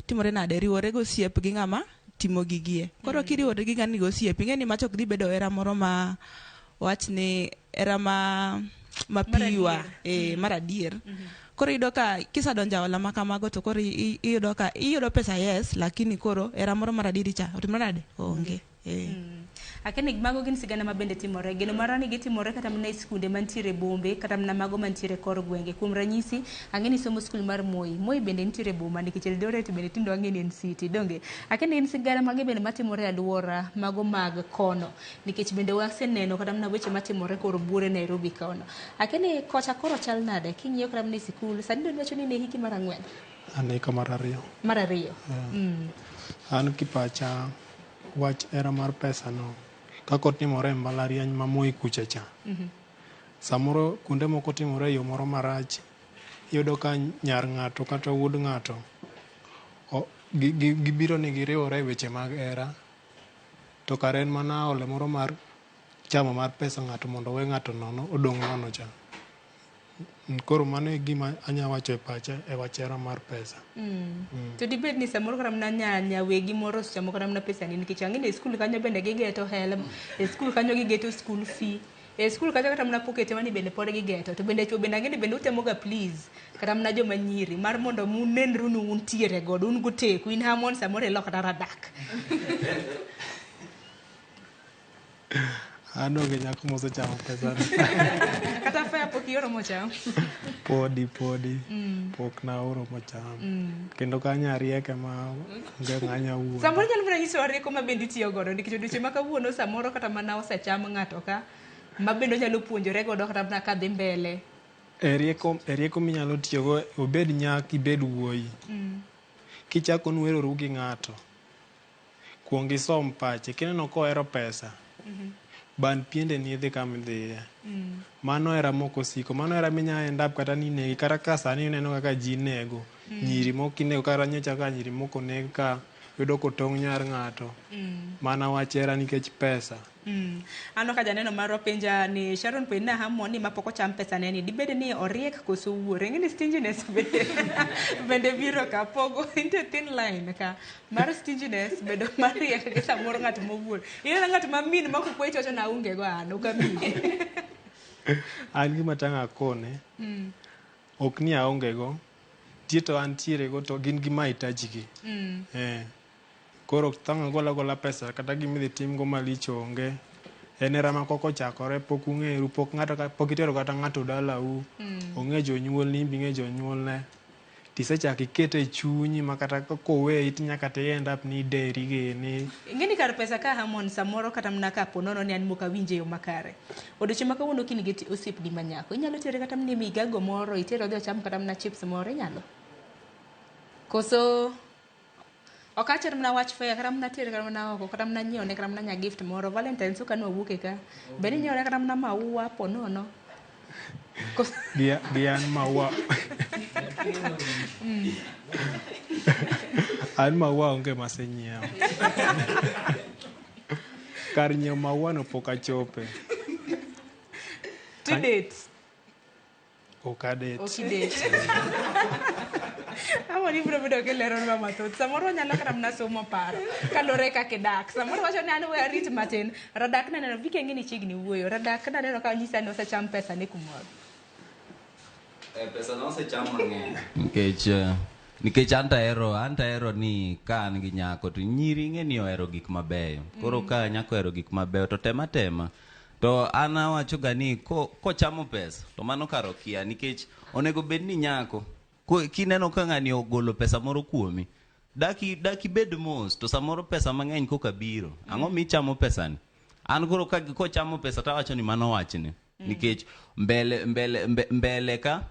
[SPEAKER 2] timore nade, riwore go osiep gi ng'ama timo gigie. Koro kiriwore gi ng'ani go osiep, ing'eni machok dhi bedo hera moro ma wach ni hera ma piwa, mar adier. Koro iyudo ka kisa donja wala makamago to koro iyudo pesa yes, lakini koro hera moro mar adieri cha otimore nade onge.
[SPEAKER 1] Akene mago gin sigana ma bende timore. Geno marani gitimore kata mana e skunde mantiere bombe kata mana mago mantiere kor gwenge. Kuom ranyisi, ang'eni somo skul mar Moi. Moi bende nitiere boma nikech Eldoret bende tindo ang'eni en city. Donge akene in sigana mage bende matimore alwora mago mag kono. Nikech bende waseneno kata mana weche matimore kor buore Nairobi kono. Akene kocha koro chal nade king'iyo kata mana e sikul. Sani do wacho ni ne hiki mar 4.
[SPEAKER 5] An eka mar 2.
[SPEAKER 1] Mar 2.
[SPEAKER 5] An kipacha wach hera mar pesa no kako timore mbalariany ma Moi kucha cha. Samoro kunde moko timore yo moro marach. Iyudo ka nyar ng'ato kata wuod ng'ato gibiro ni giriwore e weche mag hera, to kare en mana ole moro mar chamo mar pesa ng'ato mondo we ng'ato nono odong' nono cha. Koro mano e gima anyalo wacho e pacha e wach hera mar pesa.
[SPEAKER 1] To dibed ni samoro kata mana nyawegi moro chamo kata mana pesa ni nikech ang'e e skul kanyo bende gigeto help, e skul kanyo gigeto school fee, e skul kanyo kata mana pocket money bende pod gigeto, to bende chuo bende ang'e ni bende utemo ga please kata mana joma nyiri mar mondo munenru ni untiere godo, un goteku, in hamon samoro ilo kata radak.
[SPEAKER 5] Ano ge nyako mosechamo pesa ni.
[SPEAKER 1] Kata fea pok ioro mocham.
[SPEAKER 5] Podi. Pok na oro mocham. Kendo kanya rieke ma ng'anya wuo.
[SPEAKER 1] Samoro nyalo mana nyiso rieko ma bende itiyo godo nikech odiochieng' ma kawuono samoro kata mana osecham ng'ato ka ma bende onyalo puonjore godo kata mana ka dhi mbele.
[SPEAKER 5] E rieko minyalo tiyogo, obed nyaki, ibed wuoyi. Kichako nweroru gi ng'ato, kuong isom pache, kineno kohero pesa, ban piende ni idhi kama idhiye. Mano hera moko siko, mano hera minya end up kata ni negi, kata ka sani uneno kaka ji nego, nyiri moko inego, kata nyocha ka nyiri moko neg ka yudo kotong' nyar ng'ato, mana wach hera nikech pesa.
[SPEAKER 1] Ano ka janeno maro penja ni Sharon po ina hamoni ma pok ocham pesa neni, dibede ni oriek koso wuore, ng'eni stinginess bende biro ka pogo into thin line ka mar stinginess bedo mariek gi samoro ng'at mowuor. Ineno ng'at ma min ma kukwe chocho na unge go an uka mine.
[SPEAKER 5] An gima tanga kone, ok ni aonge go, tieto antiere go to gin gi mahitaji gi. Koro tanga gola pesa kata gimidhi tim go malich onge. En hera ma koko chakore, pok ung'eru, pok itero kata ng'ato dalau, ong'e jonyuol ni, ing'e jonyuol ne. Tisechak ikete e chunyi ma kata koweyi tinyaka end up ni deri gene.
[SPEAKER 1] Ing'eni kar pesa ka hamon samoro kata mana ka ponono ni an moka winje yo makare. Odiochieng' ma kawuono kini gi osiepni manyako, inyalo tere kata mana migago moro, itero odhi ocham kata mana chips moro, inyalo? Koso okacher mana wach fair kata mana tere kata mana oko kata mana nyiewne kata mana nya gift moro Valentine so kanu wuoke ka beni nyiewne kata mana maua ponono
[SPEAKER 5] gian maua an maua onge masenyiewo kar nyiewo maua no pok achope.
[SPEAKER 1] To date
[SPEAKER 5] ok adate.
[SPEAKER 1] Amoni bro bedo ke lero ma mathoth samoro nyalo kata mana somo paro kalore kaka dak samoro wacho ni an we arit matin radak na neno vike ngini chigni wuoyo radak na neno ka nyisa no secham pesa ni kumoro
[SPEAKER 7] pesa no secham mang'eny nikech anta ero ni ka an gi nyako to nyiri ng'eni ohero gik mabeyo koro ka nyako ohero gik mabeyo to tema to an awacho ga ni kochamo pesa to mano karo kia nikech onego bed ni nyako kineno ka ng'ani ogolo pesa moro kuomi daki bed mos to samoro pesa mang'eny koka biro ang'o michamo pesa ni an koro kochamo pesa tawacho ni mano wachne nikech mbele ka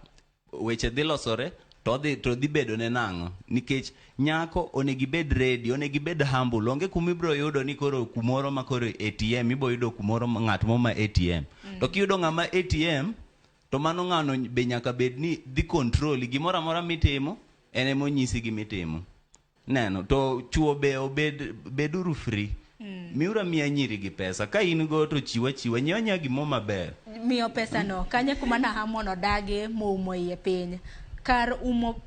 [SPEAKER 7] weche dhi losore to dhi bedo ne nang'o nikech nyako onego ibed ready onego ibed humble onge kumibro yudo ni koro kumoro ma koro ATM ibo yudo kumoro ng'at mo ma ATM to kiyudo ng'ama ATM to mano ng'ano be nyaka bed ni dhi control gimoro amora mitimo ene monyisi gimitimo neno to chuo be beduru free miura miya nyiri gi pesa ka in go to chiwa nyonya gimo maber
[SPEAKER 1] miyo pesa no kanye kuma na hamono dage mo iye piny kar umo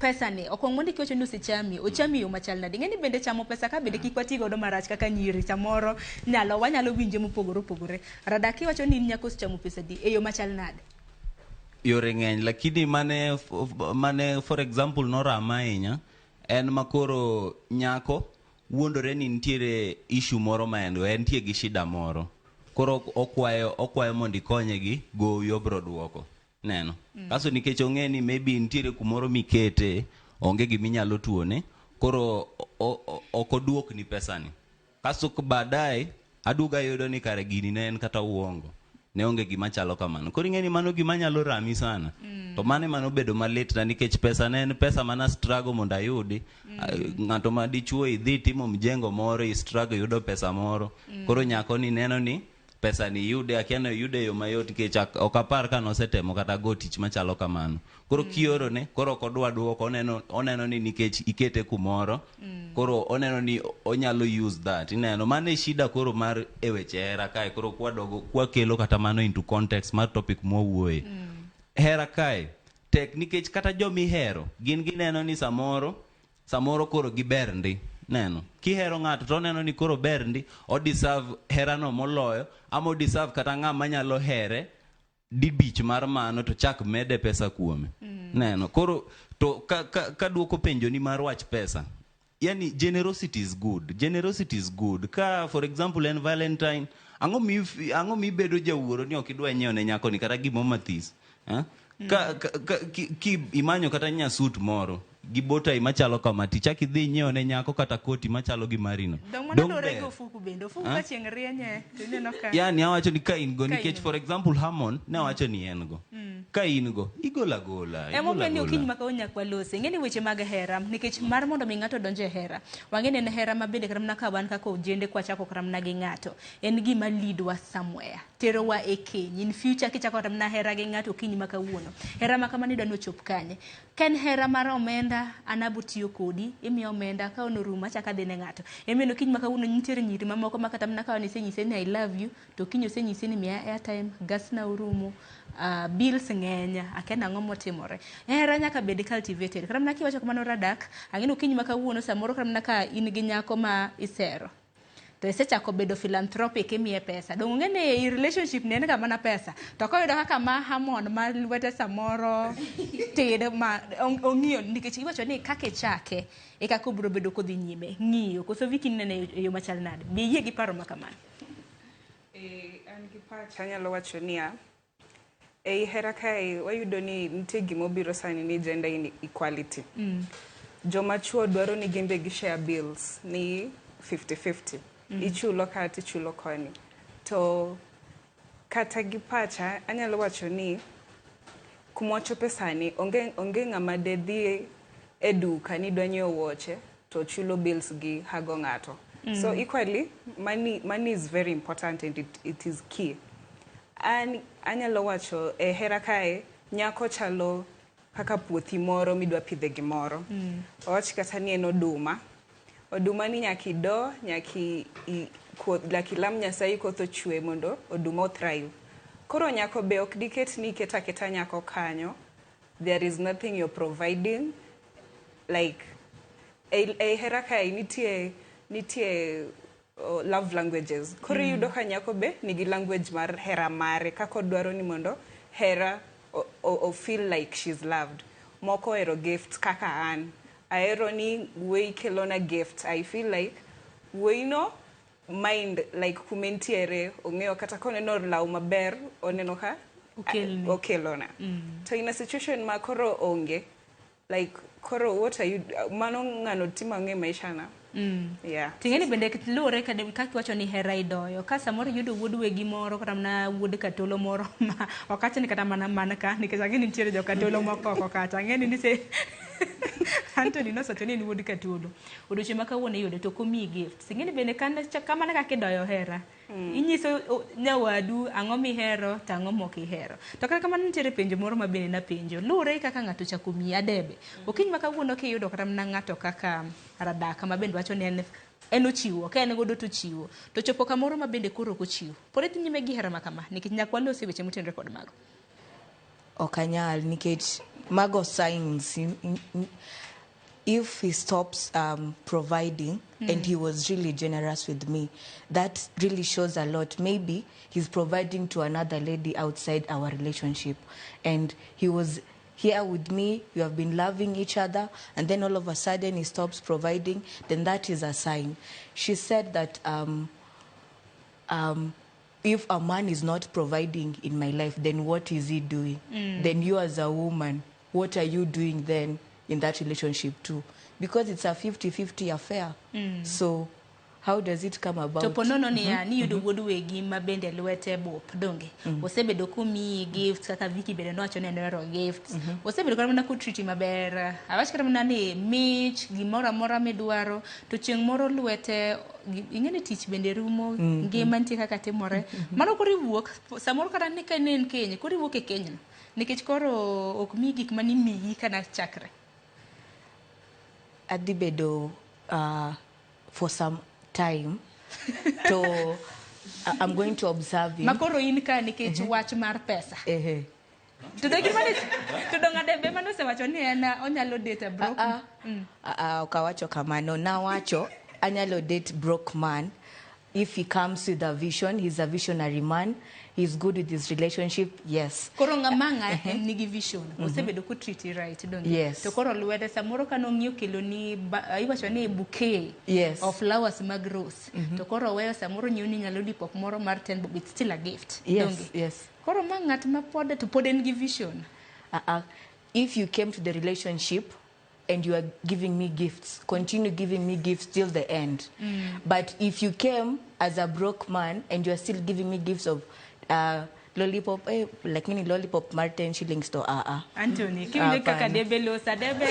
[SPEAKER 1] pesa ni okwong mondo kiwacho ni ochami yo machal nade ng'eni bende chamo pesa ka bende kik wati godo marach kaka nyiri samoro wanyalo winje mopogore radak kiwacho ni nyako chamo pesa di e yo machal nade
[SPEAKER 7] yore ng'eny lakini mane for example norama ahinya en makoro nyako wuondore ni nitiere issue moro ma entie gi shida moro koro okwayo mondo ikonye gi gowi obro duoko neno kaso nikech ong'e ni maybe nitiere kumoro mikete onge giminyalo tuone koro okoduok ni pesani kaso baadaye aduga yudo ni kare gini ne en kata uongo ne onge gima chalo kamano koro ing'eni mano gima nyalo rami sana to mano bedo malit na nikech pesa ne en pesa mana struggle mondo ayudi ng'ato ma dichuo idhi timo mjengo moro i struggle yudo pesa moro koro nyako ni neno ni pesa ni yude akiano yude yo mayot nikech ok apar ka nosetemo kata go tich machalo kamano. Koro kioro ne, koro kodwa duoko oneno ni nikech ikete kumoro, koro oneno ni onyalo use that. Ineno mane shida koro mar eweche hera kae, koro kwa kelo kata mano into context mar topic mwawuoye. Hera kae tek nikech kata jomi hero gin gineno ni samoro koro giber ndi. Neno kihero ng'ato to neno ni koro ber ndi o deserve herano moloyo, ama o deserve kata ng'ama nyalo here dibich mar mano to chak mede pesa kuome. Neno koro to ka duoko penjo ni mar wach pesa, yani generosity is good. Ka for example en Valentine, ang'o mi bedo jawuoro ni ok idwa nyiewo ne nyako ni kata gimo mathis, ki imanyo kata nyasut moro gi botai machalo kama ti chak idhi nyiewo ne nyako kata koti machalo gi marino. Yani awacho ni ka in go nikech for example Hammond ne awacho ni en go. Ka in go igola gola.
[SPEAKER 1] Emomiyo okiny maka onyak walose. Ng'eni weche mag hera nikech mar mondo mi ng'ato donje hera. Wang'eni en hera mabende kata mana ka wan kaka ojende kwachako kata mana gi ng'ato. En gima lead wa somewhere. Terowa e keny. In future kichako kata mana hera gi ng'ato okiny maka wuono. Hera maka mani dano chop kanye. Ken hera mar omenda anabu tiyo kodi imiyo omenda ka ono rum achaka dhi ne ng'ato. Emeno kiny maka wuono nitiere nyiri mamoko makata mana ka nisenyise ni I love you to kiny osenyise ni miya airtime gas na urumo. Bills ng'enya akena ang'o motimore. Hera nyaka bed cultivated. Kata mana kiwacho kamano Radak, ang'eni kiny maka wuono samoro kata mana ka in gi nyako ma isero. To isechako bedo philanthropic imiye pesa. Dong ng'ene i relationship ne en ga mana pesa. To koyudo kaka ma Hammond ma lwete samoro tede ma ong'iyo nikech iwacho ni kake chake e kaka obiro bedo kodhi nyime. Ng'iyo koso viki nene yo machal nade. Be yie gi paro makamano.
[SPEAKER 4] An gi pacha anyalo wacho niya, ei hera kae wayudo ni nitie gimobiro sani ni gender inequality. Joma chuo dwaro ni gimbe gi share bills ni 50-50. Ichulo kata ichulo koni. To kata gi pacha anyalo wacho ni kumochope sani onge ng'ama de dhi e duka ni dwa nyiewo wuoche to chulo bills gi hago ng'ato. So equally money is very important and it is key. Anyalo wacho e hera kae nyako chalo kaka puothi moro midwa pidhe gimoro. Owach kata ni en oduma ni nyaki do nyaki lam Nyasaye koth ochwe mondo oduma othrive. Koro nyako be ok diket ni keta nyako kanyo. There is nothing you're providing. Like e hera kae nitie love languages. Koro yudo ka nyako be nigi language mar hera mare kako dwaro ni mondo hera o feel like she's loved. Moko ero gift kaka an. Aero ni wey kelona gift. I feel like wey no mind like kumentiere ong'eyo kata koneno law maber oneno ka okelona. To in a situation ma koro onge like koro what are you mano ng'ano timo ng'e maisha na. Yeah.
[SPEAKER 1] Tingeni bende luore kaka wacho ni hera idoyo. Ka samoro yudo wuod wegi moro kata mana wuod katolo moro ma okache ni kata mana ka nikech ang'eni nitiere jo katolo moko kata ang'eni ni se Anthony no sacho ni wuod katolo. Odoche maka wuone yude to komi gift. Singeni bende kamana kaka idoyo hera. Inyiso nyawadu ang'o mihero to ang'o mok ihero. To kata kamano nitiere penjo moro ma bende na penjo. Luore kaka ng'ato chako mi adebe. Okiny maka wuono kiyudo kata mana ng'ato kaka Radak ma bende wacho ni en ochiwo, ka en godo to chiwo. To chopo kamoro ma bende koro ochiwo. Pore dhi nyime gi hera makama nikech nyakwa losi weche motenore kod mago.
[SPEAKER 6] Okanyal nikech mago signs if he stops providing and he was really generous with me, that really shows a lot. Maybe he's providing to another lady outside our relationship and he was here with me, you have been loving each other, and then all of a sudden he stops providing, then that is a sign. She said that if a man is not providing in my life, then what is he doing? Then you as a woman, what are you doing then in that relationship too? Because it's a 50-50 affair. So How does it come about?
[SPEAKER 1] To ponono ni yudo wuod wegi ma bende lwete bop donge. Osebedo kumi gift kaka Viki bende nowacho ni endero gift. Osebedo kata mana ku treat maber. Awach kata mana ni mich gimoro amora midwaro to chieng' moro lwete ing'eni tich bende rumo ngima nitie kaka timore. Mano koro iwuok samoro kata ni ka nen Kenya koro iwuok e Kenya nikech koro ok mi gik mani miyi kana chakre.
[SPEAKER 6] Adhi bedo for some time to I'm going to observe him.
[SPEAKER 1] Makoro in ka nikech wach mar pesa. To ng'ade be mano sewacho ni en onyalo date a broke.
[SPEAKER 6] Okawacho kamano na wacho anyalo date broke man if he comes with a vision. He's a visionary man. He's good with his relationship. Yes.
[SPEAKER 1] Koro ng'amanga nigi vision. Osebedo ku treat right don't you?
[SPEAKER 6] Yes.
[SPEAKER 1] To koro lwede samoro kano ng'iyo kelo ni iwacho ni bouquet of flowers mag rose. To koro weyo samoro nyieo ni nyalo dipok moro mar 10 but it's still a gift.
[SPEAKER 6] Yes. Yes.
[SPEAKER 1] Koro ma ng'at ma pod to pod en gi vision.
[SPEAKER 6] If you came to the relationship and you are giving me gifts, continue giving me gifts till the end. But if you came as a broke man and you are still giving me gifts of lollipop, like mini lollipop mar 10 shillings to
[SPEAKER 1] Anthony, kimde kaka debe losa debe.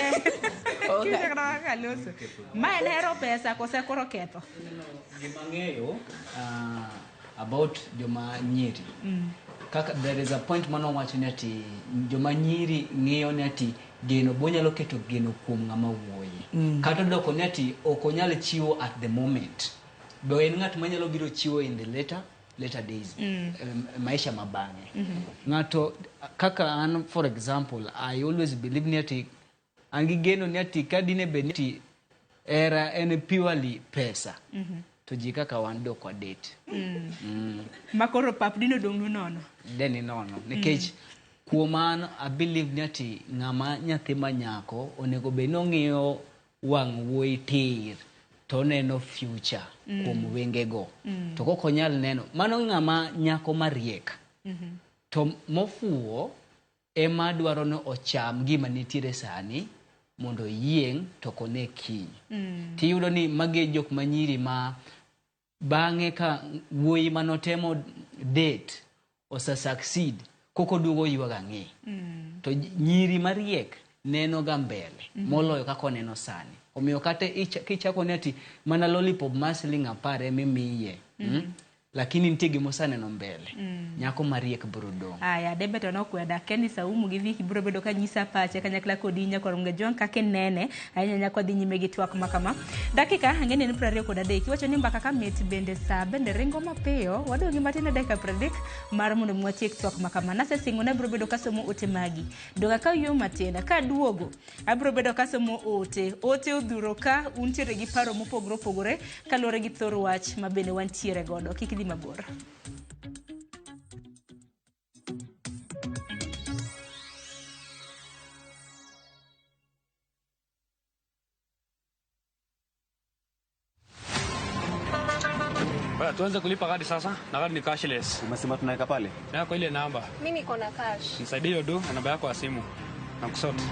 [SPEAKER 1] Kimde kaka losa. Ma en hero pesa kose koro ketho.
[SPEAKER 3] Gimang'eyo about joma nyiri. Kaka there is a point mano wacho ni ati joma nyiri ng'eyo ni ati geno bonyalo keto geno kuom ng'ama wuoyi. Kata doko ni ati ok onyal chiwo at the moment. Be en ng'at manyalo biro chiwo in the later days. Maisha mabang'e. Ng'ato kaka an for example I always believe ni ati angi geno ni ati kadine be ni Hera en purely pesa. To ji kaka wan do kwa date.
[SPEAKER 1] Makoro pap dino dong nono.
[SPEAKER 3] Deni nono. Nikech kuoman I believe ni ati ng'ama nyathi manyako onego be nong'iyo wang' wuoyi tir to neno future kuom wengego. To koko nyal neno mano ng'ama nyako mariek. To mofuo ema dwaro ni ocham gima nitiere sani mondo yieng' to kone kiny. Tiyudo ni mage jok manyiri ma bang'e ka wuoyi manotemo date osa succeed koko duogo yuaga ng'e. To nyiri mariek neno ga mbele moloyo kako neno sani. Omiyo kate kichako ni ati mana lollipop masling apare mimiye. Lakini nitie gimo saneno mbele. Nyako mariek bro dong.
[SPEAKER 1] Aya debe to nokweda Kenny Saumu gi Viki bro bedo ka nyisa pache kanyakla kodi nyako nge jon kake nene anya nyako dhi nyime gi twak makama. Dakika ngene ni 20 kod adek iwacho ni mbaka ka mit bende sa bende ringo mapiyo wadongi matin dakika 30 mar mondo mwatiek twak makama. Nase singo ne bro bedo kasomo ote magi. Doga ka yo matina ka duogo abro bedo kasomo ote odhuro ka untiere gi paro mopogore opogore kalore gi thoro wach ma bende wantiere godo. Kik mabor.
[SPEAKER 8] Baya tuanze kulipa kadi sasa na kadi ni cashless.
[SPEAKER 9] Umesema tunaweka pale?
[SPEAKER 8] Na kwa ile namba.
[SPEAKER 10] Mimi niko na cash.
[SPEAKER 8] Nisaidie hiyo do na namba yako ya simu. Nakusota.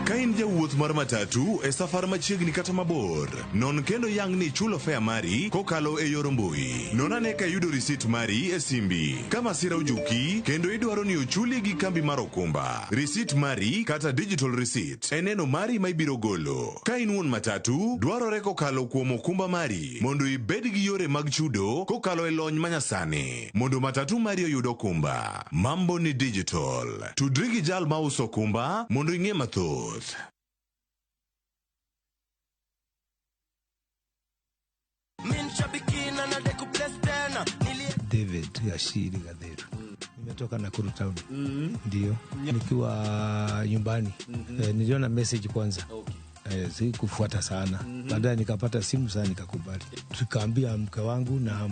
[SPEAKER 11] Kain jawuoth mar matatu e safar machiegni kata mabor. Non kendo yang ni chulo fare mari kokalo e yor mbui. Nonane ka yudo receipt mari e simbi. Kama sira ujuki kendo idwaro ni ochuli gi kambi mar okumba. Receipt mari kata digital receipt eneno mari ma ibiro golo. Kain wuon matatu dwarore kokalo kuom okumba mari mondo ibed gi yore mag chudo kokalo e lony manyasani. Mondo matatu mari oyud okumba. Mambo ni digital. Tudri gi jal ma uso okumba mondo ing'e mathoth.
[SPEAKER 12] David Yashiri Gaderu. Nimetoka Nakuru town. Ndio. Nikiwa nyumbani. Niliona message kwanza. Sikufuata sana. Baadaye nikapata simu sana nikakubali. Tukaambia mke wangu na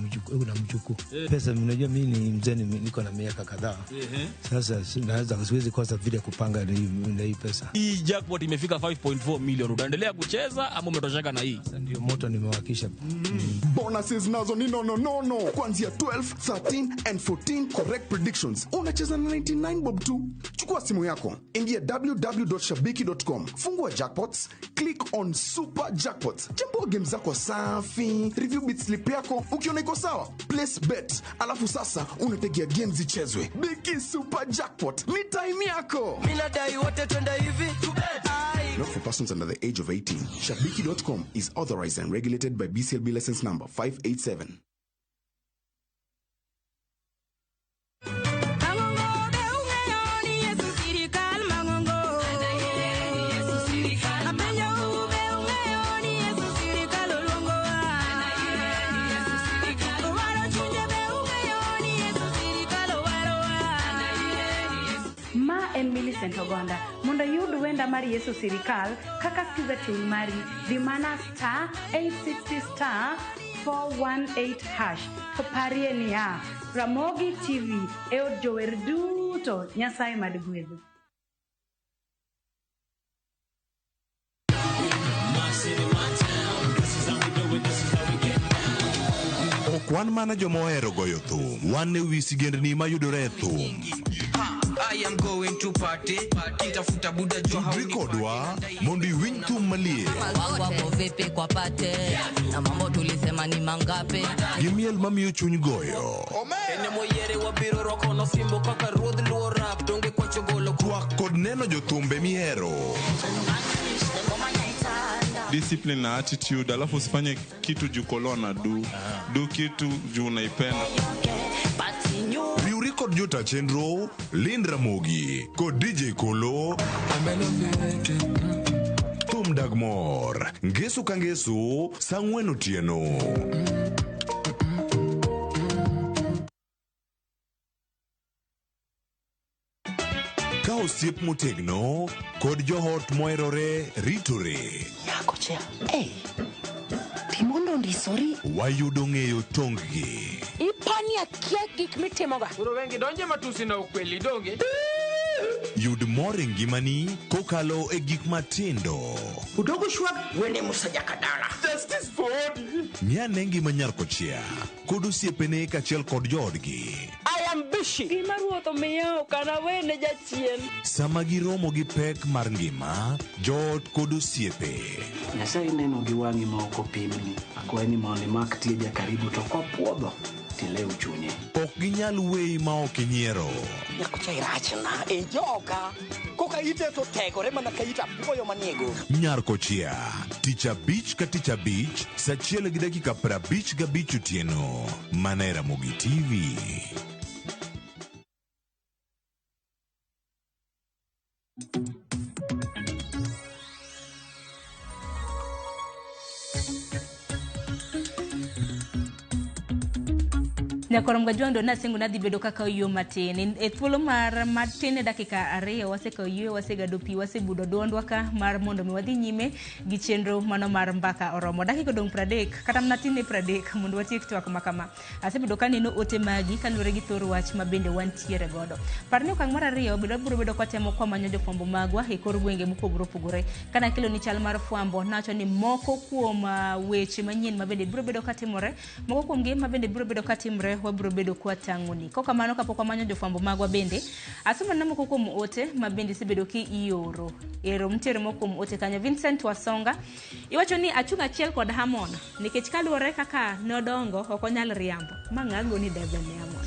[SPEAKER 12] mjukuu. Pesa mnajua mimi ni mzee niko na miaka kadhaa. Sasa naweza siwezi kosa vile kupanga na hii pesa.
[SPEAKER 13] Hii jackpot imefika 5.4 million. Utaendelea kucheza ama umetosheka na hii?
[SPEAKER 12] Ndio moto nimewakisha.
[SPEAKER 14] Bonuses nazo ni no. Kuanzia 12, 13 and 14 correct predictions. Unacheza na 99 bob tu. Chukua simu yako, ingia www.shabiki.com, fungua jackpots, click on super jackpots, chambua game zako safi, review bit slip yako, ukiona iko sawa, place bet, alafu sasa unategea games ichezwe. Biki super jackpot, ni time yako.
[SPEAKER 9] Minadai wote twenda hivi to bet.
[SPEAKER 14] Not for persons under the age of 18. Shabiki.com is authorized and regulated by BCLB license number 587.
[SPEAKER 10] En Millicent Ogonda. Mondo yud wenda mar Yesu Sirikal, kaka skiza ting mari, dimana star 860 star 418 hash. To parie niya, Ramogi TV, eo jower duto, Nyasaye madgwedhu.
[SPEAKER 11] Okwan mana jomohero goyo thum, wan e wi sigendni mayudore e thum.
[SPEAKER 9] I am going to party. Kitafuta buda jo hauni
[SPEAKER 11] kodwa mondo iwiny thum malie.
[SPEAKER 15] Wako vipi kwa pate? Na mambo tulisema ni mangape?
[SPEAKER 11] Gimiel mamiyo chuny goyo.
[SPEAKER 9] Ene moyere wabiro roko no simbo kaka ruodh luo rap donge kwa chogolo.
[SPEAKER 11] Twak kod neno jothumbe mihero.
[SPEAKER 16] Discipline na attitude, alafu usifanye kitu jukolo na do kitu juu unaipenda.
[SPEAKER 11] Riuri kod jota chenro, Lind Ramogi, kod DJ Kolo, Thum Dagmor, Ngesu Kangesu, Sangwen Otieno. Ka osiep motegno, kod johot moherore ritore.
[SPEAKER 17] Yako chia, timondo ndisori.
[SPEAKER 11] Wayudo ng'eyo tonggi.
[SPEAKER 17] Ipani akia gik mitimoga.
[SPEAKER 9] Uro wengi donje matusi na ukweli donge.
[SPEAKER 11] Yud mor e ngimani kokalo e gik matindo.
[SPEAKER 17] Udogo shwag wene musajakadala.
[SPEAKER 9] Justice for all.
[SPEAKER 11] Ng'iane ngima nyar kochia, kod osiepene kachiel kod joodgi.
[SPEAKER 17] I am busy.
[SPEAKER 10] Gima ruoth omiyo kana wene jachien.
[SPEAKER 11] Sama giromo gi pek mar ngima, joot kod osiepe.
[SPEAKER 18] Nyasaye neno gi wang'i ma ok opimni. Akwaye ni mondo imak tieja karibu to kopuodho tilew chunye.
[SPEAKER 11] Ok ginyal weyi ma ok inyiero.
[SPEAKER 17] Nyakucha irachna e joga. Koka ite to tegore mana ka ita puoyo maniego.
[SPEAKER 11] Nyar kochia, tich abich ka tich abich, saa 1:55 otieno. Mana e Ramogi TV.
[SPEAKER 1] Nyakorom gajondo na singu na dhibedo kaka oyo matin. E thuolo mar matin dakika 2 waseka oyo wasegado pi wasebudo duondwa ka mar mondo mi wadhi nyime gi chenro mano mar mbaka oromo. Dakika dong 30 kata mnatin 30 mondo watiek twak makama. Asebedo ka neno ote magi kaluwore gi thor wach mabende wantiere godo. Parni okang' mar 2 biro bedo kwatemo kwa manyo jofwambo magwa e kor gwenge mopogore opogore. Kana kelo ni chal mar fwambo nacho ni moko kuom weche manyien mabende biro bedo katimore. Moko kuom gi mabende biro bedo katimore wabro bedo kwa tangoni. Koka mano kapok wamanyo jofwambo magwa bende. Asema na moko kuom ote mabende sebedo ki ioro. Ero mtiere moko kuom ote kanyo. Vincent Wasonga iwacho ni achung' achiel kod Hamon nikech kaluwore kaka nodongo ok onyal riambo. Mang'ago ni debe ne Hamon.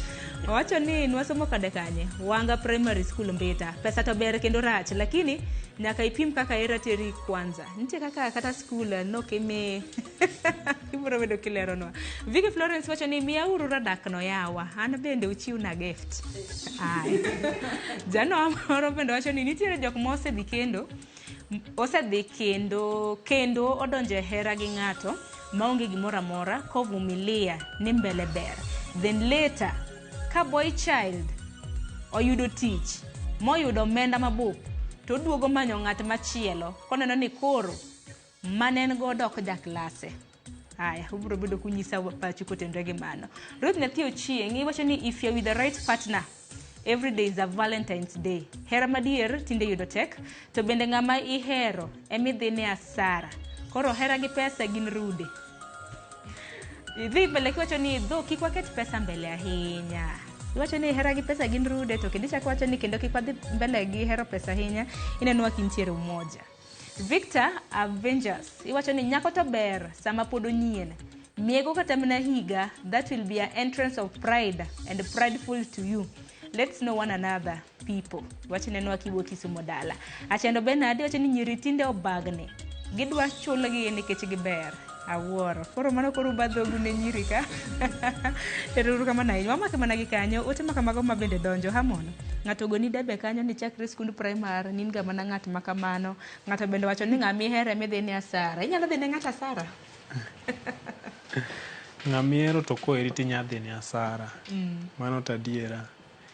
[SPEAKER 1] Wacho ni nwasomo kade kanye Wanga Primary School Mbita. Pesa to ber kendo rach lakini nyaka ipim kaka Hera teri kwanza. Nitie kaka kata school no keme ibro bedo kilero no. Vicky Florence wacho ni miya uru radak no yawa. An bende uchiu na gift. Ai. Jano amoro bende wacho ni nitiere jok mose dhi kendo odonje Hera gi ng'ato maonge gimoro amora kovumilia ni mbele ber. Then later ka boy child oyudo tich moyudo omenda mabup to duogo manyo ng'at machielo koneno ni koro manen go dok jaklase. Aya, ubro bedo kunyisa pachu kotendre gi mano. Ruth Nyathi Ochieng iwacho ni if you're with the right partner every day is a Valentine's Day. Hera madier tinde yudo tek to bende ng'ama ihero emidhi ne asara. Koro hera gi pesa gin rude. Idhi mbele kiwacho ni dho kik waket pesa mbele ahinya. iwacho ni hera gi pesa gin rude, to kendo ichako wacho ni kendo kik wadhi mbele gi hero pesa ahinya, ineno wa kintiere umoja. Victor Avengers iwacho ni nyako to ber sama pod onyien, miego kata mana higa, that will be an entrance of pride and prideful to you. Let's know one another people. Iwacho neno wakiwuok Kisumo dala. Achendo Benadi iwacho ni nyiri tinde obagne, gidwa chulgi nikech giber. Awuoro. Koro mano koro badhogu ne nyiri ka. Teruru kama na inyo. Mama kama nagi kanyo. Ote makamago mabende donjo hamono. Ng'ato goni debe kanyo ni chakre skund primary. Ninga mana ng'at makamano. Ng'ato bende wacho ni ng'ami here midhi ni asara. Inyalo dhi ne ng'at asara?
[SPEAKER 5] Ng'amiero to koeri tinyadhi ni asara. Mano tadiera.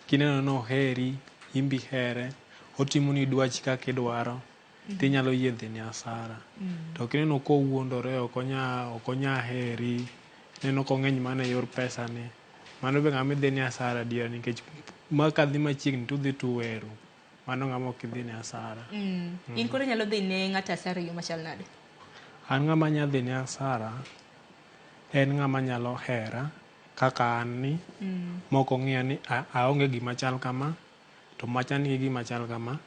[SPEAKER 5] Kineno no heri, imbi here. Otimoni dwachi kaka idwaro. Tinyalo yedhe ni asara. To kineno ko wuondore okonya heri, neno ko ng'eny mana yor pesa ne. Mano be ng'ama idhi ni asara dier nikech maka dhi machiegni tudhi tuweru. Mano ng'ama ok idhi ni asara.
[SPEAKER 1] In koro nyalo dhi ne ng'at asara yo machal nade?
[SPEAKER 5] An ng'ama nya dhi ni asara, en ng'ama nyalo hera kaka an ni, moko ng'iya ni aonge gima chal kama, to macha nigi gima chal kama.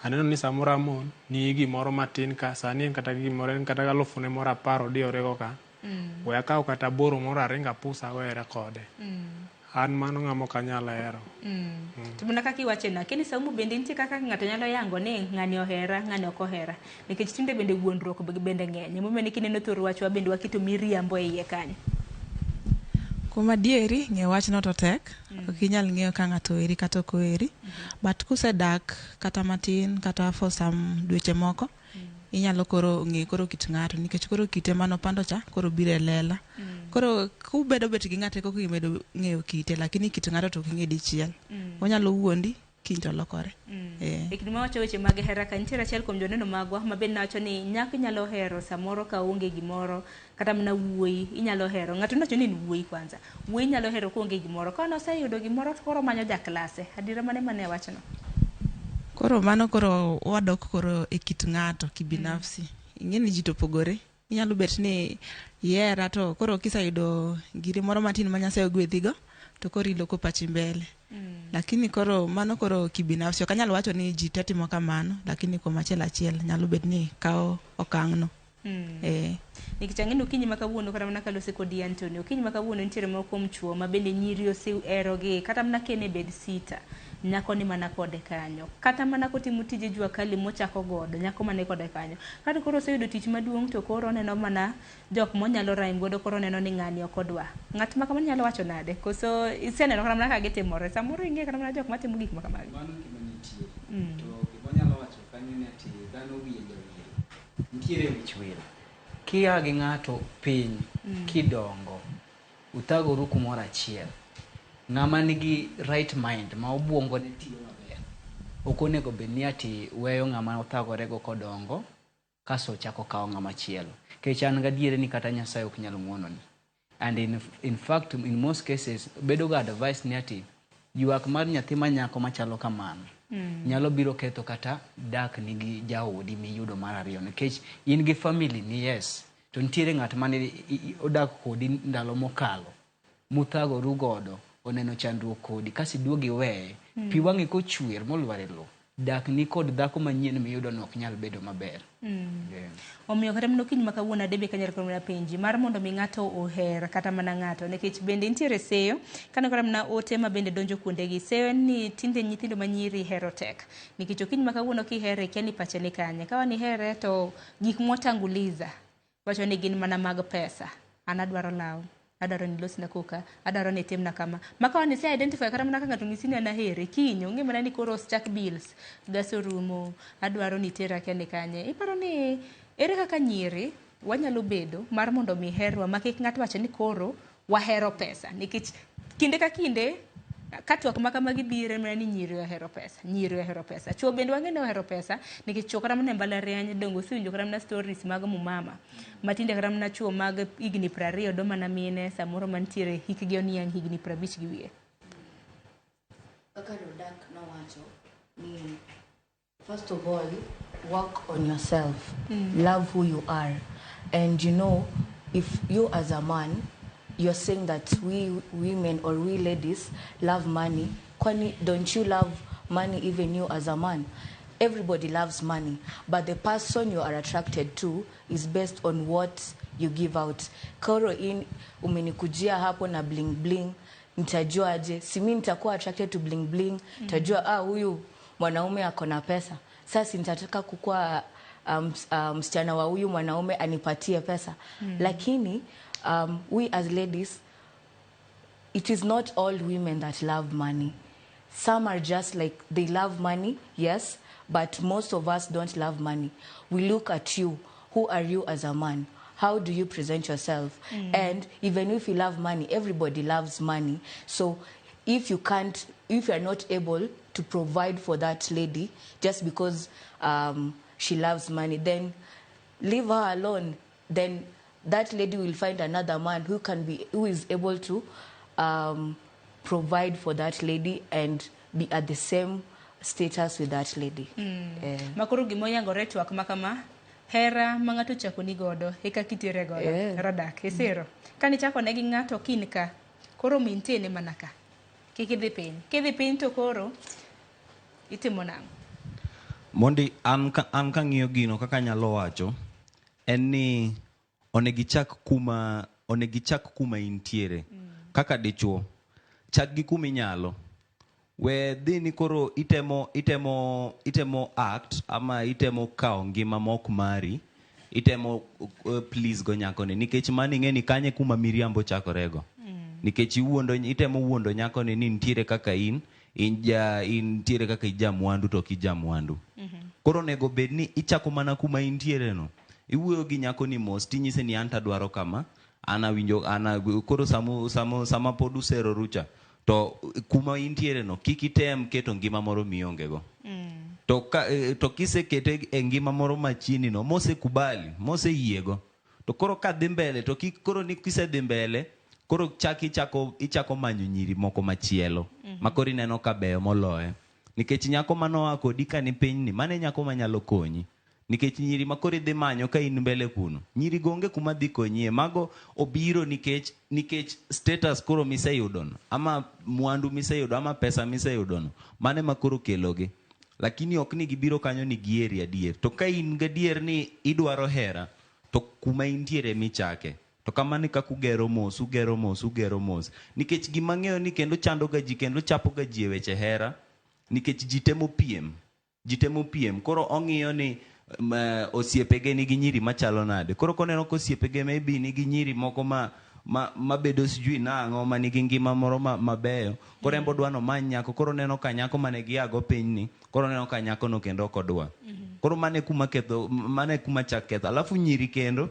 [SPEAKER 5] Aneno ni samoro amon ni gimoro matin ka, sani en kata gimoro en kata 1010 diorego ka. We akaw kata boro moro aringa pusa were kode. An mano ng'ama ok anyalo hero.
[SPEAKER 1] To mana kaka iwacho na, keni saumu bende nitie kaka ng'ato nyalo yango ni ng'ani ohera, ng'ani ok ohera. Nikech tinde bende wuondruok bende ng'eny. Emomiyo ni kineno thor wachwa bende waketo miriambo e iye kanyo.
[SPEAKER 2] Kuom adieri, ng'eyo wachno to tek. Ok inyal ng'eyo ka ng'ato eri kata ok oheri. But kusedak kata matin kata for some dweche moko, inyalo koro ng'eyo koro kit ng'ato. Nikech koro kite manopando cha, koro biro e lela. Koro kubedo bet gi ng'ato koko imedo ng'eyo kite, lakini kit ng'ato to ok ing'e dichiel. Onyalo wuondi, kiny to lokore.
[SPEAKER 1] E kinde ma wacho weche mag hera ka nitiere achiel kuom joneno magwa mabende nawacho ni nyako inyalo hero samoro ka onge gimoro, kata mana wuoyi inyalo hero. Ng'ato nacho ni wuoyi kwanza. Wuoyi inyalo hero kuonge gimoro. Ka noseyudo gimoro to koro manyo jaklase. Adira mane wachno?
[SPEAKER 2] Koro mano koro wadok koro e kit ng'ato kibinafsi. Ing'e ni ji to pogore. Inyalo bet ni hera to koro kiseyudo giri moro matin ma Nyasaye ogwedhigo, to koro iloko pachi mbele. Lakini koro mano koro kibinafsi. Ok anyalo wacho ni ji te timo kamano, lakini kuom achiel nyalo bet ni kao okang'no.
[SPEAKER 1] Nikech ang'eni okinyi ma kawuono kata mana kalose kodi Antonio, okinyi ma kawuono nitiere moko kuom chuo ma bende nyiri oseherogi, kata mana kene bed sita, nyako ni mana kode kanyo. Kata mana kotimo tije jua kali mochako godo, nyako mane kode kanyo. Kata koro oseyudo tich maduong' to koro neno mana jok monyalo raim godo, koro neno ni ng'ani ok odwa. Ng'at ma kamano nyalo wacho nade? Koso iseneno kata mana ka gitimore. Samoro ing'e kata mana jok matimo gik ma kamago.
[SPEAKER 3] Mano gima nitie. To gimanyalo wacho kanyo ni ati dhano wiye jawiye. Nitiere wich wil. Kia gi ng'ato piny kidongo, utagoru kumoro achiel. Ng'ama nigi right mind ma obuongo ne tiyo maber. Ok onego bed ni ati weyo ng'ama othagorego kodongo kaso chako kawo ng'ama chielo. Kech an gadiere ni kata Nyasaye ok nyalo ng'wononi. And in fact, in most cases, bedo ga advice ni ati ywak mar nyathi manyako machalo kamano nyalo biro ketho kata dak nigi jaodi miyudo mar ariyo. Nikech in gi family ni yes, to nitiere ng'at mane odak kodi ndalo mokalo, muthagoru godo, oneno chandruok kodi, kasi duogi weye, pi wang'i kochwer molwar e lo, dak ni kod dhako manyien miyudo no ok nyal bedo maber.
[SPEAKER 1] Omiyo kata mana okinyi ma kawuono adebe kanyalo koro mana penji mar mondo mi ng'ato oher kata mana ng'ato, nikech bende nitiere seyo kane kata mana ote ma bende donjo kuondegi. Seyo en ni tinde nyithindo manyiri hero tek, nikech okinyi ma kawuono kihere kia ni pache ni kanye. Kawa ni here to gik motanguliza wacho ni gin mana mag pesa. An adwaro law, adwaro ni losna koka, adwaro ni timna kama. Maka ni se identify kata mana ka ng'ato ng'isi ni anahere kinyo, ng'e mana ni koro stack bills, gas orumo, adwaro ni tera kia ni kanye. Iparo ni ere kaka nyiri wanyalo bedo mar mondo mi herwa makik ng'ato wacho ni koro wahero pesa. Nikech kinde ka kinde katwak maka magibire mana ni nyiri ohero pesa, nyiri ohero pesa. Chuo bende wang'eni ohero pesa, nikech chuo kata mana e mbalariany dongo usiwinjo kata mana stories mag mumama matinde kata mana chuo mag higni 20 do mana mine samoro mantiere hikgi oniang' higni 50 gi wiye.
[SPEAKER 6] Kaka Rodak nowacho ni first of all, work on yourself, love who you are, and you know, if you as a man you're saying that we women or we ladies love money. Kwani, don't you love money even you as a man? Everybody loves money, but the person you are attracted to is based on what you give out. Koro in umenikujia hapo na bling bling, nitajua aje? Si mimi nitakuwa attracted to bling bling, nitajua huyu mwanaume ako na pesa. Sasa nitataka kukua msichana wa huyu mwanaume anipatie pesa. Lakini we as ladies, it is not all women that love money. Some are just like, they love money, yes, but most of us don't love money. We look at you. Who are you as a man? How do you present yourself? And even if you love money, everybody loves money. So if you are not able to provide for that lady just because she loves money, then leave her alone. Then that lady will find another man who is able to provide for that lady and be at the same status with that lady.
[SPEAKER 1] Makuru gimoyangore twak makama hera mangato chako ni godo eka kitire godo radak esero kani chako negi ngato kinka koro mintene manaka kidhi piny to koro itimo nang'o.
[SPEAKER 7] Mondi an kang'iyo gino kaka nyalo wacho en ni onegichak kuma intiere kaka dichuo chak gi kuma inyalo we dhini koro itemo act ama itemo kao ngima mok mari itemo please go nyakoni nikech mani ng'eni kanye kuma Miriambo chakorego nikech itemo wuondo nyakoni ni ntiere kaka intiere kaka ija mwandu to kija mwandu koro nego bed ni ichako mana kuma intiere no iwuoyo gi nyakoni mos tinyise ni anta dwaro kama koro sama pod usero rucha to kuma intiere no kikitem keto ngima moro miongego to kisekete e ngima moro machini no mosekubali moseyiego to koro kadhi mbele to koro ni kisedhi mbele koro ichako manyo nyiri moko machielo makoro ineno ka beyo moloye nikech nyako manoa kodi ka ni piny ni mane nyako manyalo konyi nikech nyiri makoro idhi manyo ka in mbele kuno nyiri gonge kuma dhi konyie mago obiro nikech status koro miseyudono ama mwandu miseyudo ama pesa miseyudono mane makoro kelogi lakini ok ni gibiro kanyo ni gieri adier to ka in gadier ni idwaro hera to kuma intiere michake to kamani kaka ugero mos nikech gima ng'eyo ni kendo chando ga ji kendo chapo ga ji e weche hera nikech ji temo piem koro ong'iyo ni osiepege nigi nyiri machalo nade koro koneno ko osiepege maybe nigi nyiri moko mabedo sijui nang'o ma nigi ngima moro mabeyo koro embo dwano many nyako koro neno ka nyako mane giago pinyni koro neno ka nyako no kendo ok odwa koro mane kuma chak ketho alafu nyiri kendo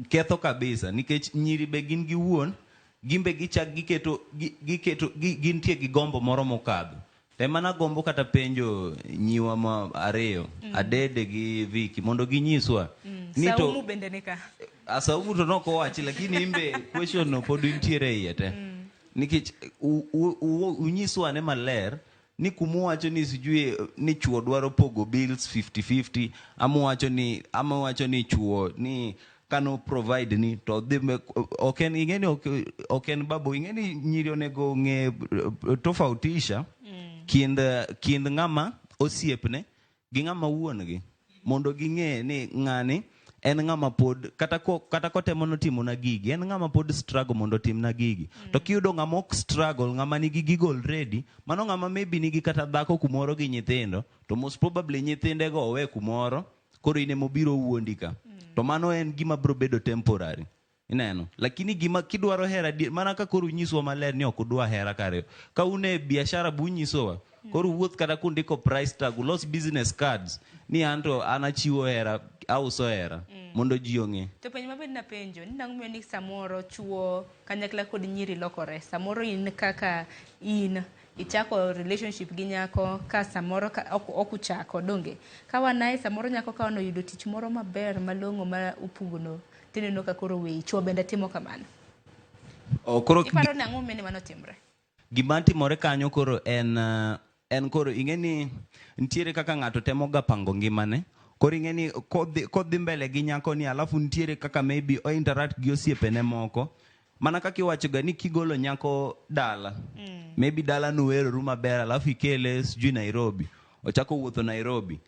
[SPEAKER 7] ketho kabisa nikech nyiri be gin gi wuon gimbe gichak gintie gi gombo moro mokadho temana gombo kata penjo nyiwa ma ariyo Adede gi Viki mondo ginyiswa
[SPEAKER 1] ni to Saumu bende nika
[SPEAKER 7] Saumu to noko wachi lakini imbe question no pod intiere iye te nikech unyiswa ne maler ni kumuwacho ni sijui ni chuo dwaro pogo bills 50-50 ama wacho ni chuo ni kano provide ni to oken ingeni oken babo ingeni nyiri onego nge tofautisha kind ng'ama osiepne gi ng'ama wuongi mondo ging'e ni ng'ani en ng'ama pod kata kotemo notimo na gigi en ng'ama pod struggle mondo tim na gigi to kiyudo ng'ama ok struggle ng'ama nigi gigo already mano ng'ama maybe nigi kata dhako kumoro gi nyithindo to most probably nyithindego owe kumoro koro ine mobiro wuondi ka to mano en gima bro bedo temporary ineno lakini gima kidwaro hera mana ka koro nyiswa maler ni ok udwa hera kare ka une biashara bu nyisowa koro wuoth kata kundiko price tag ulos business cards ni anto anachiwo hera auso hera mondo ji ong'e
[SPEAKER 1] to penjo mabed na penjo ni nang'o ni samoro chuo kanyakla kod nyiri lokore samoro in kaka ichako relationship gi nyako ka samoro okuchako donge ka wanae samoro nyako ka oyudo tich moro maber malong'o ma upugono tineno ka koro we chuo bende timo kamano iparo nang'o mene manotimre
[SPEAKER 7] gima timore kanyo koro en koro ing'eni ntiere kaka ng'ato temo ga pango ngimane koro ing'eni kodhi mbele gi nyako ni alafu ntiere kaka maybe o interact gi osiepene moko mana kaka iwachoga ni kigolo nyako dala maybe dala nuweroru maber alafu ikele sijui Nairobi, ochako wuotho Nairobi,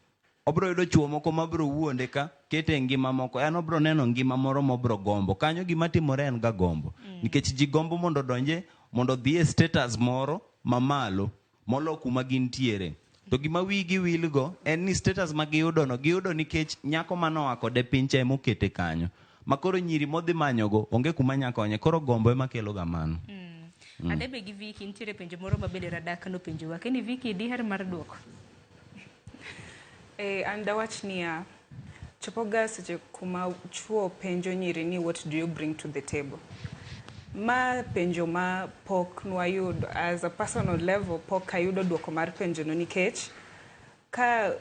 [SPEAKER 7] obro yudo chuo moko mabro wuonde ka kete ngima moko, en obro neno ngima moro mobro gombo. Kanyo gima timore en ga gombo, nikech ji gombo mondo donje, mondo dhi e status moro mamalo molo kuma gintiere. To gima wigi wilgo en ni status ma giyudo no giyudo nikech nyako manoa kode pinche mokete kanyo, makoro nyiri modhi manyogo onge kuma nyako onye, koro gombo ema kelo gamano.
[SPEAKER 1] Adebe gi Viki nitiere penjo moro mabede Radak no penjowa, keni Viki diher mar duoko?
[SPEAKER 4] Anda wach niya, chopoga seche kuma chuo penjo nyiri ni what do you bring to the table. Ma penjo ma pok nwayudo as a personal level, pok ayudo duoko mar penjo no, nikech ka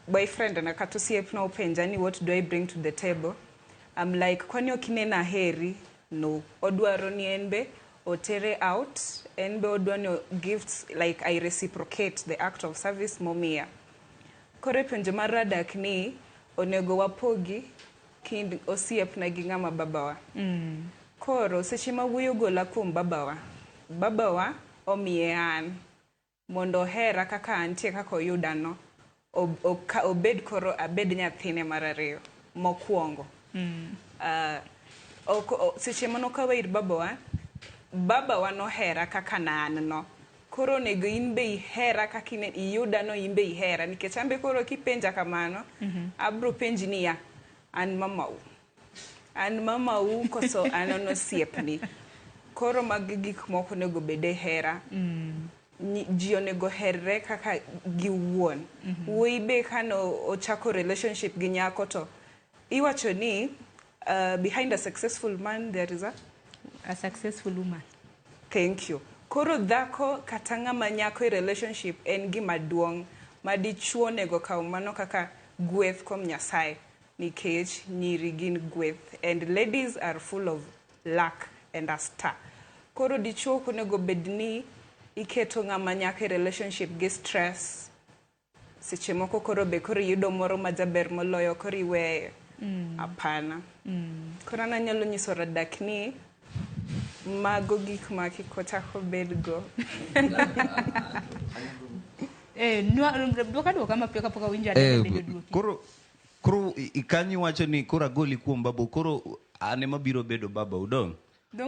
[SPEAKER 4] boyfriend na kata osiep na openja ni what do I bring to the table, I'm like, kwani okinena heri? No, odwaro ni enbe otere out, enbe odwaro gifts, like I reciprocate the act of service momia. Kore penjo mar Radak ni onego wapogi kind osiep na gi ng'ama babawa. Koro seche ma wuoyo gola kuom babawa omiye an mondo Hera kaka antie kaka oyudano obed koro abed nyathine mar ariyo mokwongo. Seche mano kawa ir babawa no Hera kaka nan no, koro nego inbe ihera kaka iyudano, inbe ihera, nikech ambe koro kipenja kamano abro penji niya, an mamau koso anono siepni. Koro mag gik moko nego bede Hera. Ji onego herre kaka giwuon. Wuoyi be kano ochako relationship gi nyako to iwacho ni behind a successful man there is a
[SPEAKER 1] successful woman.
[SPEAKER 4] Thank you. Koro dhako kata ng'ama nyako relationship en gima duong' ma dichuo nego kaw mano kaka gweth kuom Nyasaye, nikech nyiri gin gweth, and ladies are full of luck and a star. Koro dichuo konego bedni iketo ng'ama nyako relationship gi stress, seche moko koro be koro yudo moro majaber moloyo koro iweyo. Apana. Koro nanyalo nyiso Radak ni mago gik ma kik ochako bedgo.
[SPEAKER 1] Duoka mapiyo kapok awinjo Adebe duoki.
[SPEAKER 7] Koro ikanyi wacho ni koro agoli kuom babu, koro ane mabiro bedo baba udong.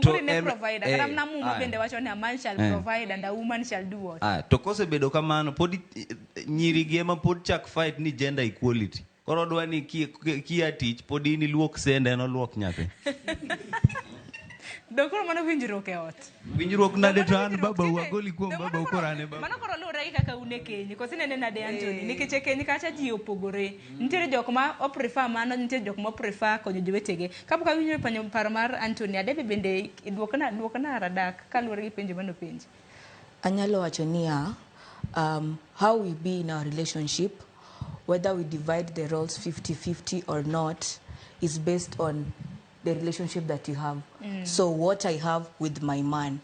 [SPEAKER 1] Koro ne provider, kata mna muma bende wacho ni a man shall provide and a woman shall do what?
[SPEAKER 7] To kose bedo kamano, pod nyiri gi ema pod chak fight ni gender equality. Koro dwa ni kia tich pod ini luok sende no luok nyathi.
[SPEAKER 1] Dokoro mano winjruok e ot.
[SPEAKER 7] Winjruok nade to an baba wagoli kuom baba ukora ne baba.
[SPEAKER 1] Mano koro luwore kaka une kenyi, kosi nene nade Anthony, nikech kenyi kacha ji opogore. Nitiere jok ma oprefer mano, nitiere jok ma oprefer konyo jowetege. Kapok awinjo paro mar Anthony, Adebe bende duokna Radak kaluwore gi penjo mano penjo.
[SPEAKER 6] Anyalo wacho niya, how we be in our relationship, whether we divide the roles 50-50 or not, is based on the relationship that you have. So what I have with my man,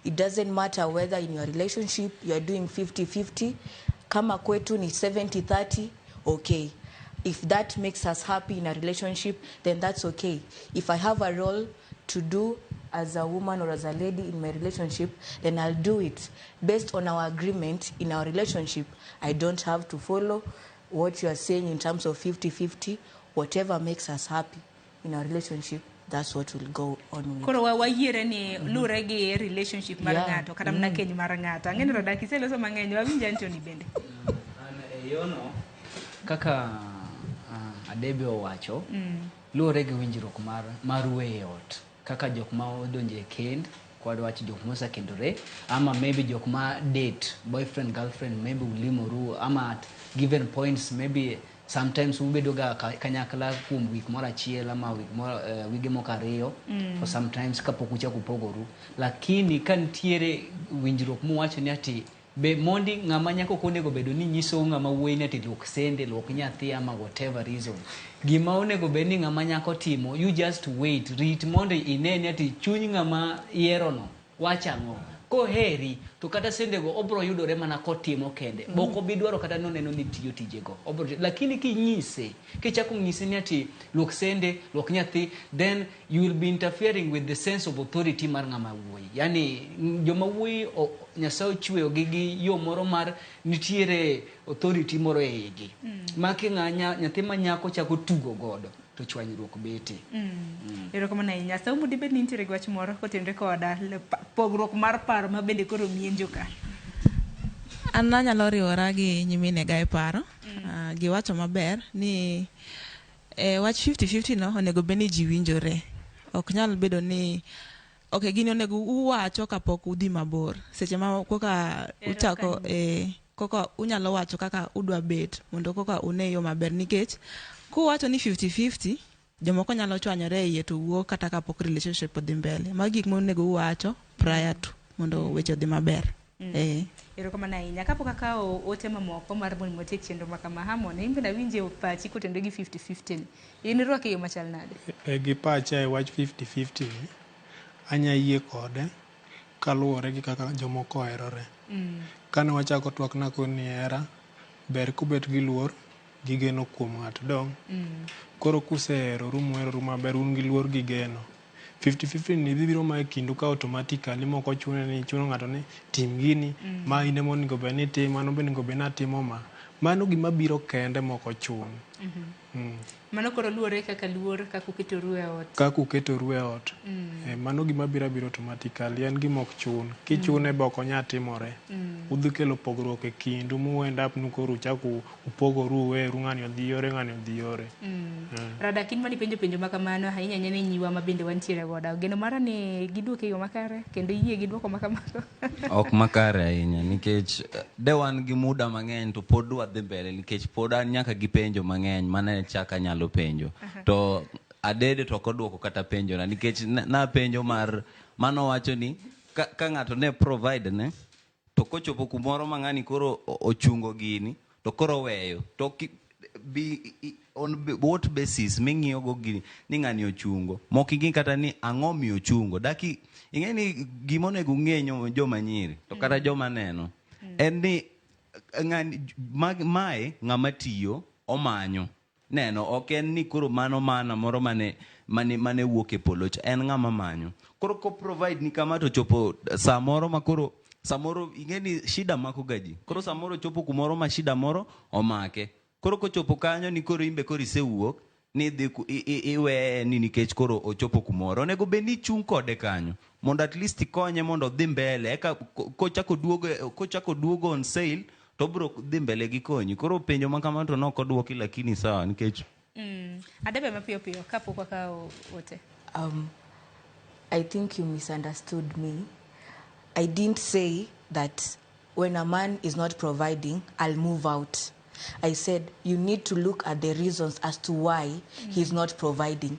[SPEAKER 6] it doesn't matter whether in your relationship you are doing 50-50, kama kwetu ni 70-30, okay. If that makes us happy in a relationship, then that's okay. If I have a role to do as a woman or as a lady in my relationship, then I'll do it based on our agreement in our relationship. I don't have to follow what you are saying in terms of 50-50. Whatever makes us happy in our relationship, that's what will go on with.
[SPEAKER 1] Koro wayiere ni lure gi relationship mar ng'ato kata mna keny mar ng'ato. Ang'eni Radak iseloso mang'eny, wawinjo Anthony bende.
[SPEAKER 3] Yono kaka Adebe owacho, lure gi winjruok mar weyo ot. Kaka jok ma odonje kend, kwad wach jok mosa kendore, ama maybe jok ma date, boyfriend, girlfriend, maybe ulimoru, ama at given points, maybe sometimes ubedo ga kanyakla kuom week mora achiel ama wige moko ariyo, for sometimes kapok uchako pogoru. Lakini kantiere winjruok muwacho ni ati be mondi ng'ama nyako konego bedo ni nyiso ng'ama wuoyi ni ati luok sende, luok nyathi ama whatever reason. Gima onego bed ni ng'ama nyako timo, you just wait, rit mondo ineni ati chuny ng'ama yiero no wachang'o.
[SPEAKER 19] koheri to kata sendego obro yudore mana kotimo kende boko bi dwaro kata noneno ni tiyo tijego lakini kinyise kichako ng'ise ni ati luok sende luok nyathi, then you will be interfering with the sense of authority mar ng'ama wuoyi. Yani joma wuoyi Nyasaye ochweyo gi yo moro mar nitiere authority moro e igi maki nyathi manyako chako tugo godo to chwanyruok bete.
[SPEAKER 1] Erokamano ahinya. Saumu dibed ni nitiere gi wach moro kotenore koda pogruok mar paro ma bende koro mienjo ka.
[SPEAKER 2] An anyalo riwora gi nyimine ga e paro. Giwacho maber ni wach 50-50 no onego bed ni ji winjore. Ok nyal bedo ni gini onego uwacho kapok udhi mabor. Seche ma koka uchako koka unyalo wacho kaka udwa bet mondo koka une yo maber, nikech kuwacho ni 50-50 jomoko nyalo chwanyore e yie to wuok kata kapok relationship odhi mbele. Magi gik monego uwacho prior to mondo weche odhi maber.
[SPEAKER 1] Erokamano ahinya. Kapok akawo ote mamoko mar mon motiek chenro ma kama Harmony, imbe na winje pachi kotenore gi 50-50. In irwake yo machal nade?
[SPEAKER 5] Gi pacha e wach 50-50 anya yie kode kaluwore gi kaka jomoko oherore. Kane wachako twak na koni Hera, ber kubet gi luor gi geno kuom ng'ato dong. Koro kuseheroru muheroru maber un gi luor gi geno. 50-50 ni biro ma kindu ka automatically moko chuno ng'ato ni tim gini ma ine monego bed ni tim, mano bende onego bed ni atimo ma. Mano gima biro kende moko chun.
[SPEAKER 1] Mano koro luore kaka uketoru e ot.
[SPEAKER 5] Kaka uketoru e ot. Mano gima biro automatically, en gima ok chun. Kichune be ok onya timore. Udhi kelo pogruok e kindu mu end up nukoro uchako upogoru weru, ng'ani odhi yore ng'ani odhi yore.
[SPEAKER 1] Rada kin mani penjo makamano ahinya nyane nyiwa ma bende wantiere goda. Geno mara ni giduoke yo makare kendo yie giduoko makamano.
[SPEAKER 7] Ok makare ahinya nikech de wan gi muda mang'eny to pod wadhi mbele nikech pod an nyaka gi penjo mang'eny mane chaka nyalo penjo. To adede to koduoko kata penjo na nikech na penjo mar mano wacho ni ka ng'ato ne provide ne to kochopo kumoro mang'ani koro ochungo gini to koro weyo to on what basis ming'iyo go gini ni ng'ani ochungo mok ing'i kata ni ang'o mi ochungo daki ing'e ni gimonego ng'enyo joma nyiri to kata joma neno en ni ng'ani mae ng'ama tiyo omanyo neno ok en ni koro mano mana moro mane wuok e polo cha, en ng'ama manyo. Koro ko provide ni kama to chopo samoro makoro samoro ing'e ni shida mako gaji. Koro samoro chopo kumoro ma shida moro omake. Koro kochopo kanyo ni koro imbe koro isewuok ni dhi iwe ni nikech koro ochopo kumoro. Onego bed ni chung kode kanyo mondo at least ikonye mondo odhi mbele. Eka kochako duogo on sale to bro dhi mbele gi konyi. Koro penjo makama to nok oduoki lakini sawa nikech
[SPEAKER 1] Adebe mapiyo kapok wakawo ote.
[SPEAKER 6] I think you misunderstood me. I didn't say that when a man is not providing, I'll move out. I said you need to look at the reasons as to why he's not providing.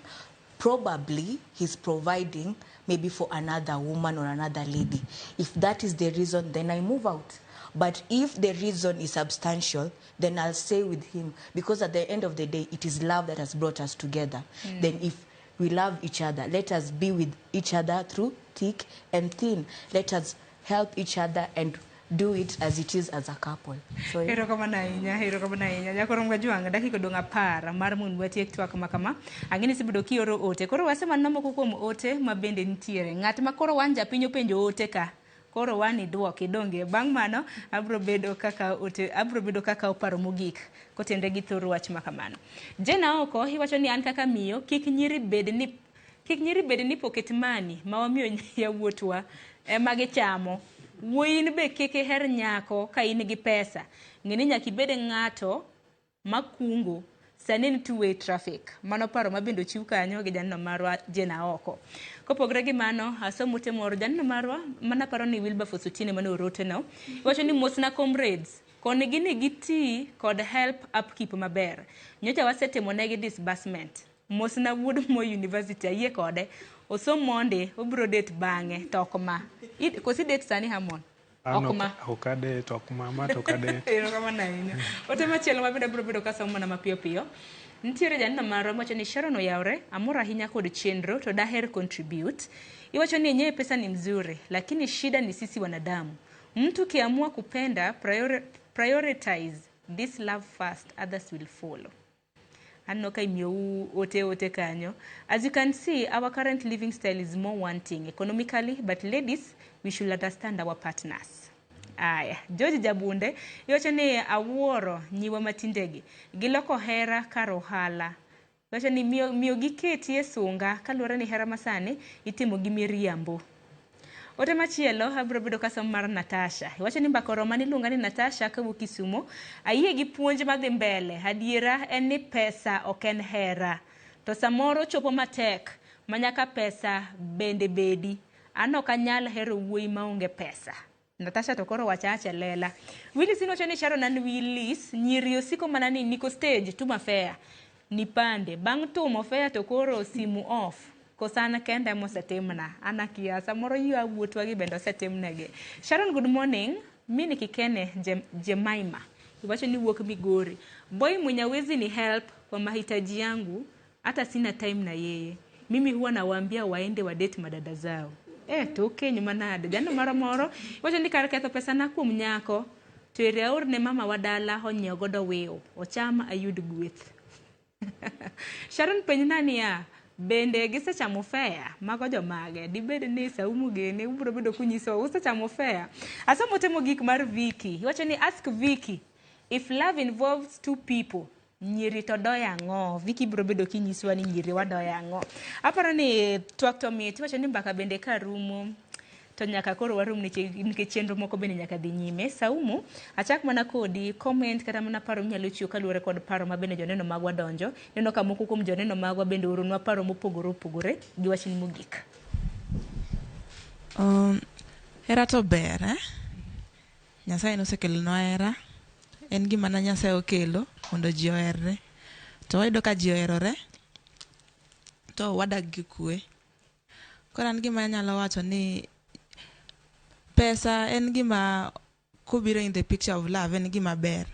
[SPEAKER 6] Probably he's providing maybe for another woman or another lady. If that is the reason, then I move out. But if the reason is substantial, then I'll stay with him. Because at the end of the day, it is love that has brought us together. Then if we love each other, let us be with each other through thick and thin. Let us help each other and do it as it is as a couple. So
[SPEAKER 1] Erokamano ahinya. Nyakoro mgajuanga dakika donga para mar mun watiek twak makama. Ang'eni sibudo kioro ote. Koro wasema nomoko kuom ote mabende nitiere. Ng'at ma koro wanja pinyo penjo ote ka. Koro wani duoki donge bang' mano abro bedo kaka oparo mogik kotenre gi thoro wach makamano. Jena oko iwacho ni an kaka miyo kik nyiri bed ni pocket money ma wamiyo yawuotwa ema gichamo. Wuoyin be kik her nyako ka in gi pesa. Ng'eni nyaka ibed ng'ato makungo sani ni two-way traffic. Mano paro mabendo chiw kanyo gi janno marwa Jena oko. Kopogre gi mano, asomo te moro janno marwa mana paro ni Wilberforce Otieno mane orote no. Wacho ni mosna comrades koni gini giti kod help upkeep maber. Nyocha wasetemo negi disbursement. Mosna wuod Moi University ayie kode. Osom monde obro date bang'e tokma. Kosi date sani Hamon. Okma.
[SPEAKER 5] Okade tokma ma tokade.
[SPEAKER 1] Erokamano ahinya. Ote machielo mabende bro bedo kasomo na mapiyo piyo. Nitiere janino marwa mowacho ni Sharon oyawre, amor ahinya kod chenro to daher contribute. Iwacho ni yenyewe pesa ni mzuri, lakini shida ni sisi wanadamu. Mtu kiamua kupenda, prioritize this love first, others will follow. Anno kai miyo ote kanyo. As you can see, our current living style is more wanting economically, but ladies, we should understand our partners. Aya, George Jabunde, iwacho ni awuoro nyiwa matindegi. Giloko hera kar ohala. Iwacho ni miyo giketie sunga kaluwore ni hera masani itimo gi Miriambo. Ote machielo, abro bedo kasom mar Natasha. Iwacho ni mbakoro mani lunga ni Natasha kawuok Kisumo. Ayie gi puonj madhi mbele. Adiera en ni pesa ok en hera. To samoro chopo matek manyaka pesa bende bedi. Ano kanyal hero wuoi maonge pesa. Natasha to koro wachache lela. Willis iwacho ni Sharon and Willis nyiri osiko mana ni niko stage tuma fair. Nipande. Bang tumo fair to koro simu off. Kosana kenda mosetimna ana kiasa moro yua wuotwa gi bendo setimnege. Sharon, good morning. Mimi Kikene Jemaima. Iwacho ni wuok Migori. Boy Munyawezi ni help kwa mahitaji yangu, hata sina time na yeye. Mimi huwa nawaambia waende wa date madada zao. Toke nyuma nade. Jana moro. Iwacho ni kar ketho pesa na kuom nyako. To iriaur ne mama wadala honyo godo weo. Ochama ayud gweth. Sharon penjnani ya bende gisechamo fea mago jomage dibed ni Saumu gene ubro bedo kunyiso usechamo fea. Asomo temo gik mar Vicky. Iwacho ni ask Vicky if love involves two people, nyiri to doya ngo. Vicky bro bedo kinyiswa ni nyiri wadoya ngo. Aparo ni twak to mit. Iwacho ni mbaka bende ka rumo to nyaka koro warum ni chenro moko bende nyaka dhi nyime. Saumu, achak mana kodi comment kata mana paro mnyalo chiwo kaluwore kod paro mabende joneno magwa donjo. Neno ka moko kuom joneno magwa bende oronwa paro mopogore gi wachni mogik.
[SPEAKER 2] Hera to ber, Nyasaye nosekelonwa hera. En gima na Nyasaye okelo mondo ji oherre. To wayudo ka ji oherore to wadak gi kwe. Koro an gima nyalo wacho ni pesa en gima kubiro in the picture of love en gima ber.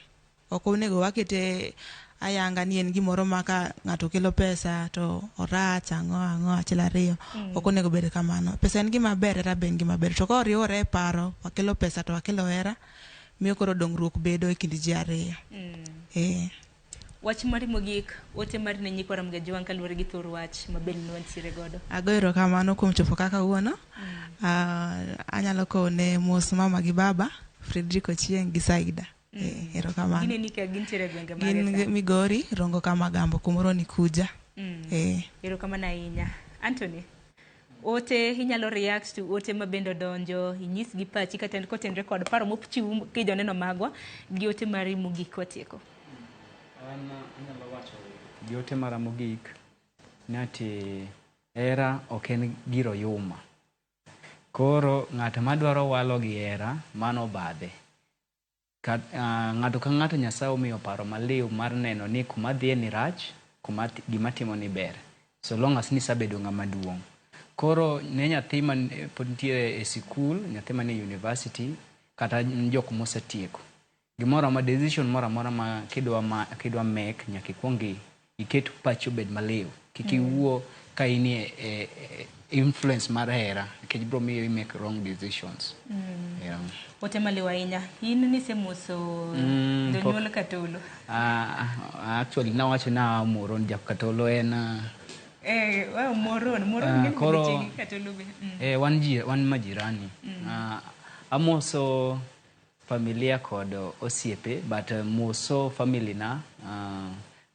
[SPEAKER 2] Ok onego wakete ayanga ni en gimoro maka ng'ato kelo pesa to orach ang'o achiel ariyo. Ok onego bed kamano. Pesa en gima ber, hera be en gima ber. To ka oriwore e paro, wakelo pesa to wakelo hera, miyo koro dongruok bedo e kind ji ariyo.
[SPEAKER 1] Wach mari mogik, ote mari ne nyikwa Ramogi Jwang kaluwore gi thor wach mabel nwantiere godo.
[SPEAKER 2] Agoero kamano kuom chopo kaka wuono. Anyalo kone mos mama gi baba, Frederick Ochieng gi Saida. Ero kamano.
[SPEAKER 1] Gine ni ka gintiere gwenge mare sa.
[SPEAKER 2] Gin Migori, Rongo kama Gambo, kumoro ni kuja.
[SPEAKER 1] Ero kamano ahinya. Anthony, ote inyalo react to ote mabendo donjo, inyis gi pachi kotenre kod paro mochiw ki joneno magwa gi ote mari mogik watieko.
[SPEAKER 3] Anyalo wacho gi ote mara mogik ni ati hera ok en giro yuma. Koro ng'at madwaro walo gi hera mano badhe. Ng'ato ka ng'ato Nyasaye omiyo paro maliw mar neno ni kuma dhiye ni rach, kuma gima timo ni ber. So long as nisabedo ng'ama duong'. Koro ne nyathi man pod nitie e sikul, nyathi man e university, kata jok mosetieko. Gimoro ma decision moro amora ma kidwa make nyaka ikuongi iket pachi obed maliw. Kik iwuo ka in influence mar hera, nikech bro miyo you make wrong decisions.
[SPEAKER 1] Ote maliw ahinya. In nisemoso jonyuol Katolo.
[SPEAKER 3] Actually nawacho na moron jak Katolo en
[SPEAKER 1] moron
[SPEAKER 3] koro
[SPEAKER 1] ngin Katolo be.
[SPEAKER 3] Wan majirani. Amoso familia kod osiepe, but moso family na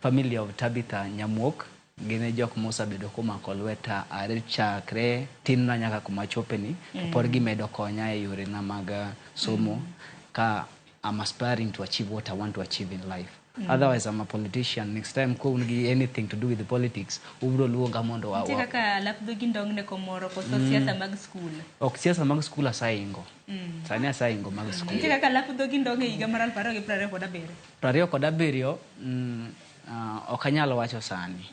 [SPEAKER 3] family of Tabitha Nyamwok gine jok mosabedo komako lweta are chakre tin na nyaka kuma chopeni to pod gimedo konya e yore na mag somo ka I'm aspiring to achieve what I want to achieve in life. Otherwise I'm a politician. Next time ko ungi anything to do with the politics ubro luonga mondo wa.
[SPEAKER 1] Tika ka lapdo gindong ne komoro ko siasa mag school.
[SPEAKER 3] Ok siasa mag school asaingo. Sani asaingo mag school.
[SPEAKER 1] Tika ka lapdo gindong e higa mar 2027.
[SPEAKER 3] 2027
[SPEAKER 19] ok anyalo wacho sani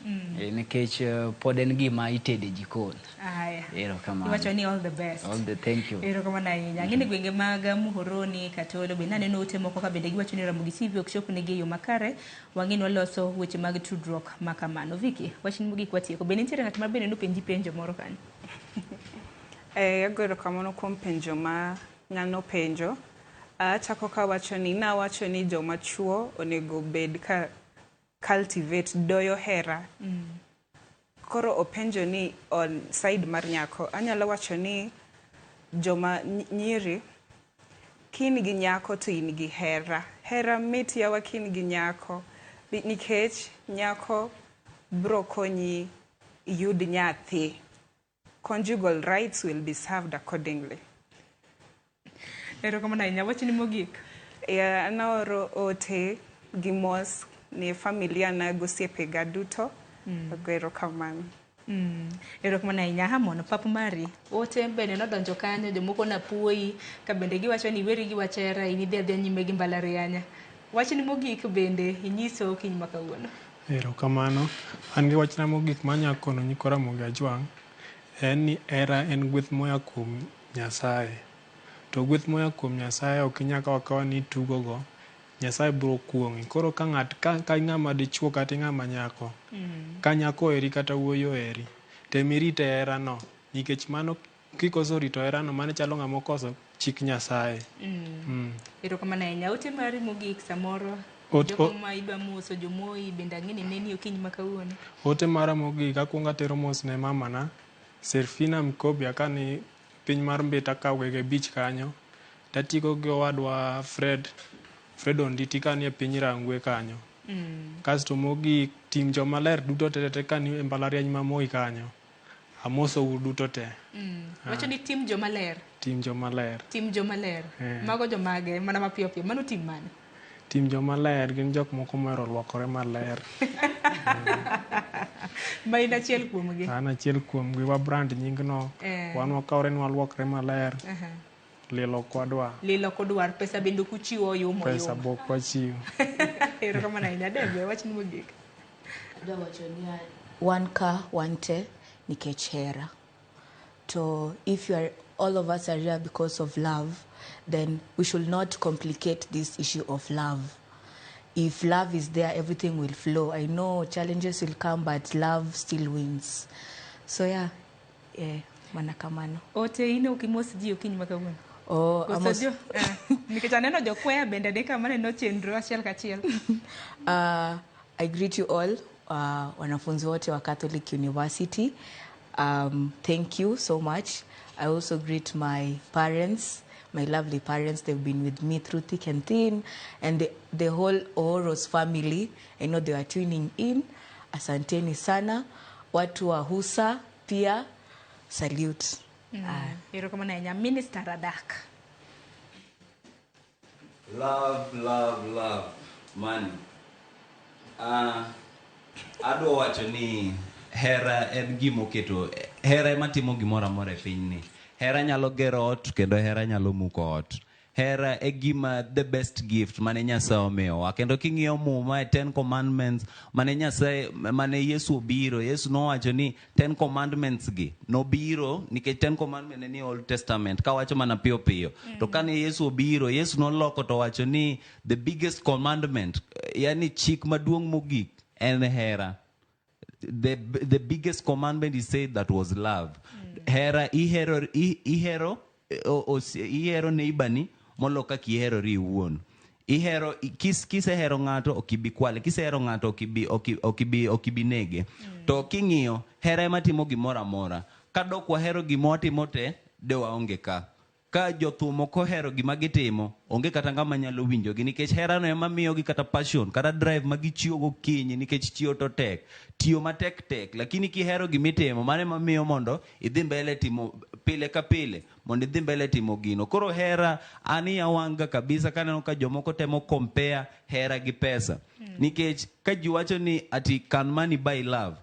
[SPEAKER 19] nikech pod en gima itede jikon.
[SPEAKER 1] Aya.
[SPEAKER 19] Erokamano.
[SPEAKER 1] Iwacho ni all the best.
[SPEAKER 19] Thank you.
[SPEAKER 1] Erokamano ahinya. Ng'eni gwenge mag Muhoroni, Katolo be naneno ote moko ka bende giwacho ni Ramogi TV ok chopnegi e yo makare. Wang'eni waloso weche mag tudruok ma kamano. Vicky, wachni mogik watieko. Be nitiere ng'at ma bende nopenji penjo moro kanyo?
[SPEAKER 4] Ago erokamano kuom penjo ma ng'ano penjo. Achako kawacho ni nawacho ni joma chuo onego bed ka cultivate doyo hera. Koro openjo ni on side mar nyako. Anyalo wacho ni joma nyiri kin gi nyako to in gi hera. Hera mit yawa kin gi nyako. Nikech nyako bro konyi yud nyathi. Conjugal rights will be served accordingly.
[SPEAKER 1] Erokamano ahinya. Wachni mogik.
[SPEAKER 4] Anaoro ote gi mos ni familia na gosiepega duto. Erokamano.
[SPEAKER 1] Erokamano ahinya. Hamono papo mari. Ote bende nodonjo kanyo, jomoko napuoyi ka bende giwacho ni weri gi wachera in idhi adhiya nyime gi mbalarianya. Wachni mogik bende inyiso kiny ma kawuono.
[SPEAKER 5] Erokamano. An gi wachna mogik manya kono nyiko Ramogi Ajwang' en ni hera en gweth moya kuom Nyasaye. To gweth moya kuom Nyasaye ok inya kawa ni tugogo. Nyasaye biro kuong'i. Koro ka ng'ama dichuo kata ng'ama nyako, ka nyako eri kata wuoyi eri, tem irite hera no, nikech mano kikoso rito hera no, mano chalo ng'ama okoso chik Nyasaye.
[SPEAKER 1] Erokamano ahinya. Ote mari mogik samoro jogo ma idwa moso jomoi bende ang'eni neni okiny ma kawuono.
[SPEAKER 5] Ote mara mogik akwongo atero mos ne mamana Serfina Mkobia kani piny mar Mbita ka wege beach kanyo. Tatieko gi owadwa Fred Onditi kani e piny Rangwe kanyo. Kasto mogik tim jomaler duto te kani e mbalariany ma Moi kanyo. Amoso u duto te.
[SPEAKER 1] Wacho ni tim jomaler.
[SPEAKER 5] Tim jomaler.
[SPEAKER 1] Tim jomaler. Mago jomage mana mapiyo piyo. Mano tim mane?
[SPEAKER 5] Tim jomaler gin jok moko mohero rwakore maler.
[SPEAKER 1] Ma in achiel kuomgi?
[SPEAKER 5] An achiel kuomgi. Wa brand nyingno. Wan wakawre ni walwokre maler. Lilo kwadwa.
[SPEAKER 1] Lilo kodwar. Pesa bende kuchiwo yumo.
[SPEAKER 5] Pesa bok wachiwo.
[SPEAKER 1] Erokamano ahinya. Debe wachni mogik.
[SPEAKER 6] Adwa wacho ni one ka one te nikech hera. So if all of us are here because of love, then we should not complicate this issue of love. If love is there, everything will flow. I know challenges will come, but love still wins. So yeah, manakamano.
[SPEAKER 1] Ote ine ukimos ji okiny ma kawuono.
[SPEAKER 6] Amos.
[SPEAKER 1] Nikech aneno jokwea bende deka maneno chenro achiel kachiel.
[SPEAKER 6] I greet you all, wanafunzi wote wa Catholic University. Thank you so much. I also greet my parents, my lovely parents. They've been with me through thick and thin, and the whole Oros family. I know they are tuning in. Asanteni sana. Watu wa Husa pia, salute.
[SPEAKER 1] Erokamano ahinya. Minister Radak.
[SPEAKER 7] Love money. Adwa wacho ni hera en gima oketo, hera ema timo gimoro amora e pinyni. Hera nyalo gero ot kendo hera nyalo muko ot. Hera e gima the best gift mane Nyasaye omiyowa. Kendo king'iyo muma e 10 commandments mane Yesu obiro, Yesu nowacho ni 10 commandments gi nobiro nikech 10 commandments ne ni Old Testament kawacho mana piyo piyo. To kane Yesu obiro, Yesu noloko to wacho ni the biggest commandment, yani chik maduong' mogik en hera. The biggest commandment he said that was love. Hera ihero neighbor molo kaka iherori iwuon. Kisehero ng'ato ok ibi kwale, kisehero ng'ato ok ibi nege. To king'iyo hera ema timo gimoro amora. Ka dok wahero gima watimo te, de waonge ka. Ka jothum ok ohero gima gitimo, onge kata ng'ama nyalo winjogi nikech hera no ema miyogi kata passion, kata drive ma gichiwo gokinyi nikech tiyo to tek. Tiyo matek tek, lakini kihero gimitimo, mano ema miyo mondo idhi mbele timo pile ka pile, mondo idhi mbele timo gino. Koro hera ani yawanga kabisa kaneno ka jomoko temo compare hera gi pesa. Nikech ka ji wacho ni ati can money buy love?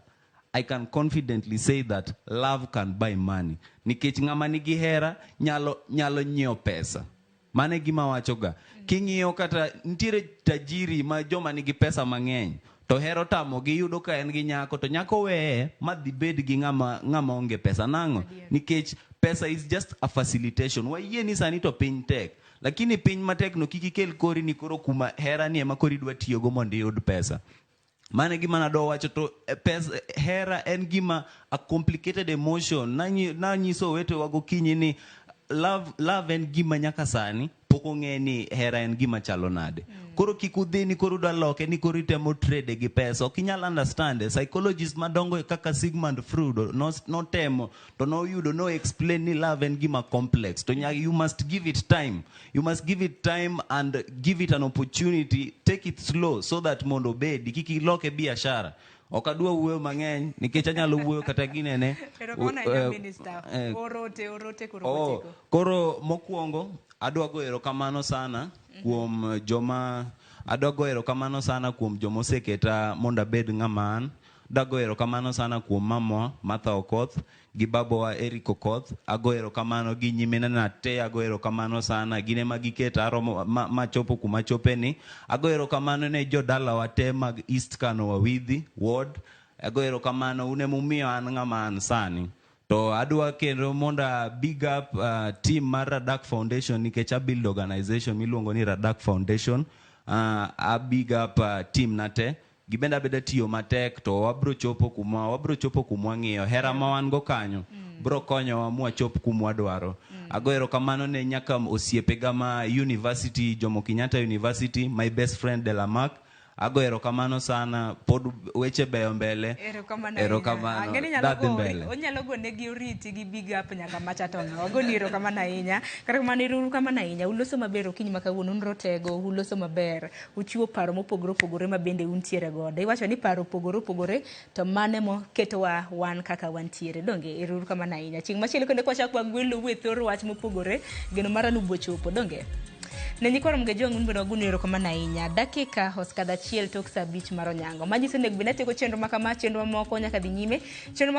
[SPEAKER 7] I can confidently say that love can buy money. Nikech ng'ama nigi hera nyalo nyiewo pesa. Mane gima wachoga. King'iyo kata nitiere tajiri ma joma nigi pesa mang'eny to hero tamo gi yudo ka en gi nyako to nyako weye madhi bed gi ng'ama onge pesa nango nikech pesa is just a facilitation. Wayie ni sani to piny tek, lakini piny matek no kik ikel kori ni koro kuma hera ni ema kori dwa tiyo go mondo iyud pesa. Mane gima nado wacho to hera en gima a complicated emotion. Nanyiso wete wago kinyi ni love en gima nyaka sani pok ong'e ni hera en gima chalo nade. Koro kik udhi ni koro udaloke ni koro itemo trade gi pesa. Ok inyal understand. Psychologist madongo kaka Sigmund Freud notemo to noyudo no explain ni love en gima complex. To you must give it time. You must give it time and give it an opportunity. Take it slow so that mondo bedi kik iloke biashara. Ok adwa wuoyo mang'eny nikech anyalo wuoyo kata ginene. Koro mokwongo adwa go erokamano sana kuom joma oseketa mondo abed ng'ama an. Dago erokamano sana kuom mamwa Martha Okoth gi babowa Eric Okoth. Ago erokamano gi nyiminena te, ago erokamano sana gine magiketa aromo machopo kuma chopeni. Ago erokamano ne jodalawa te mag East Kano Wawidhi ward. Ago erokamano une mumiyo an ng'ama an sani. To adwa kendo monda big up team mar Radak Foundation nikech a build organization miluongo ni Radak Foundation. A big up team nate. Gibenda beda tiyo matek to wabro chopo kuma ng'iyo. Hera ma wan go kanyo bro konyowa mwachop kuma wadwaro. Ago erokamano ne nyaka osiepega ma university, Jomo Kenyatta University, my best friend Delamark. Ago erokamano sana, pod weche beyo mbele. Erokamano. Dadi mbele.
[SPEAKER 1] Onyalo go negi oriti gi big up nyaka machatonga. Wago ni erokamano ahinya. Kata kamano erokamano ahinya. Uloso maber okinyi ma kawuono, unrotego, uloso maber. Uchiwo paro mopogore opogore ma bende untiere godo. Iwacho ni paro opogore opogore to mane mo ketowa wan kaka wantiere. Donge erokamano ahinya. Chieng' machielo kendo kwa chakwa gwelo wethor wach mopogore. Geno mara nubochopo. Donge ne nyikoro mgejo ngun beno gunu erokamano ahinya. Dakika hoskadha chiel tok saa 5 mar onyango. Manyiso nego binatego chenro makama, chenro moko nyaka dhi nyime. Chenro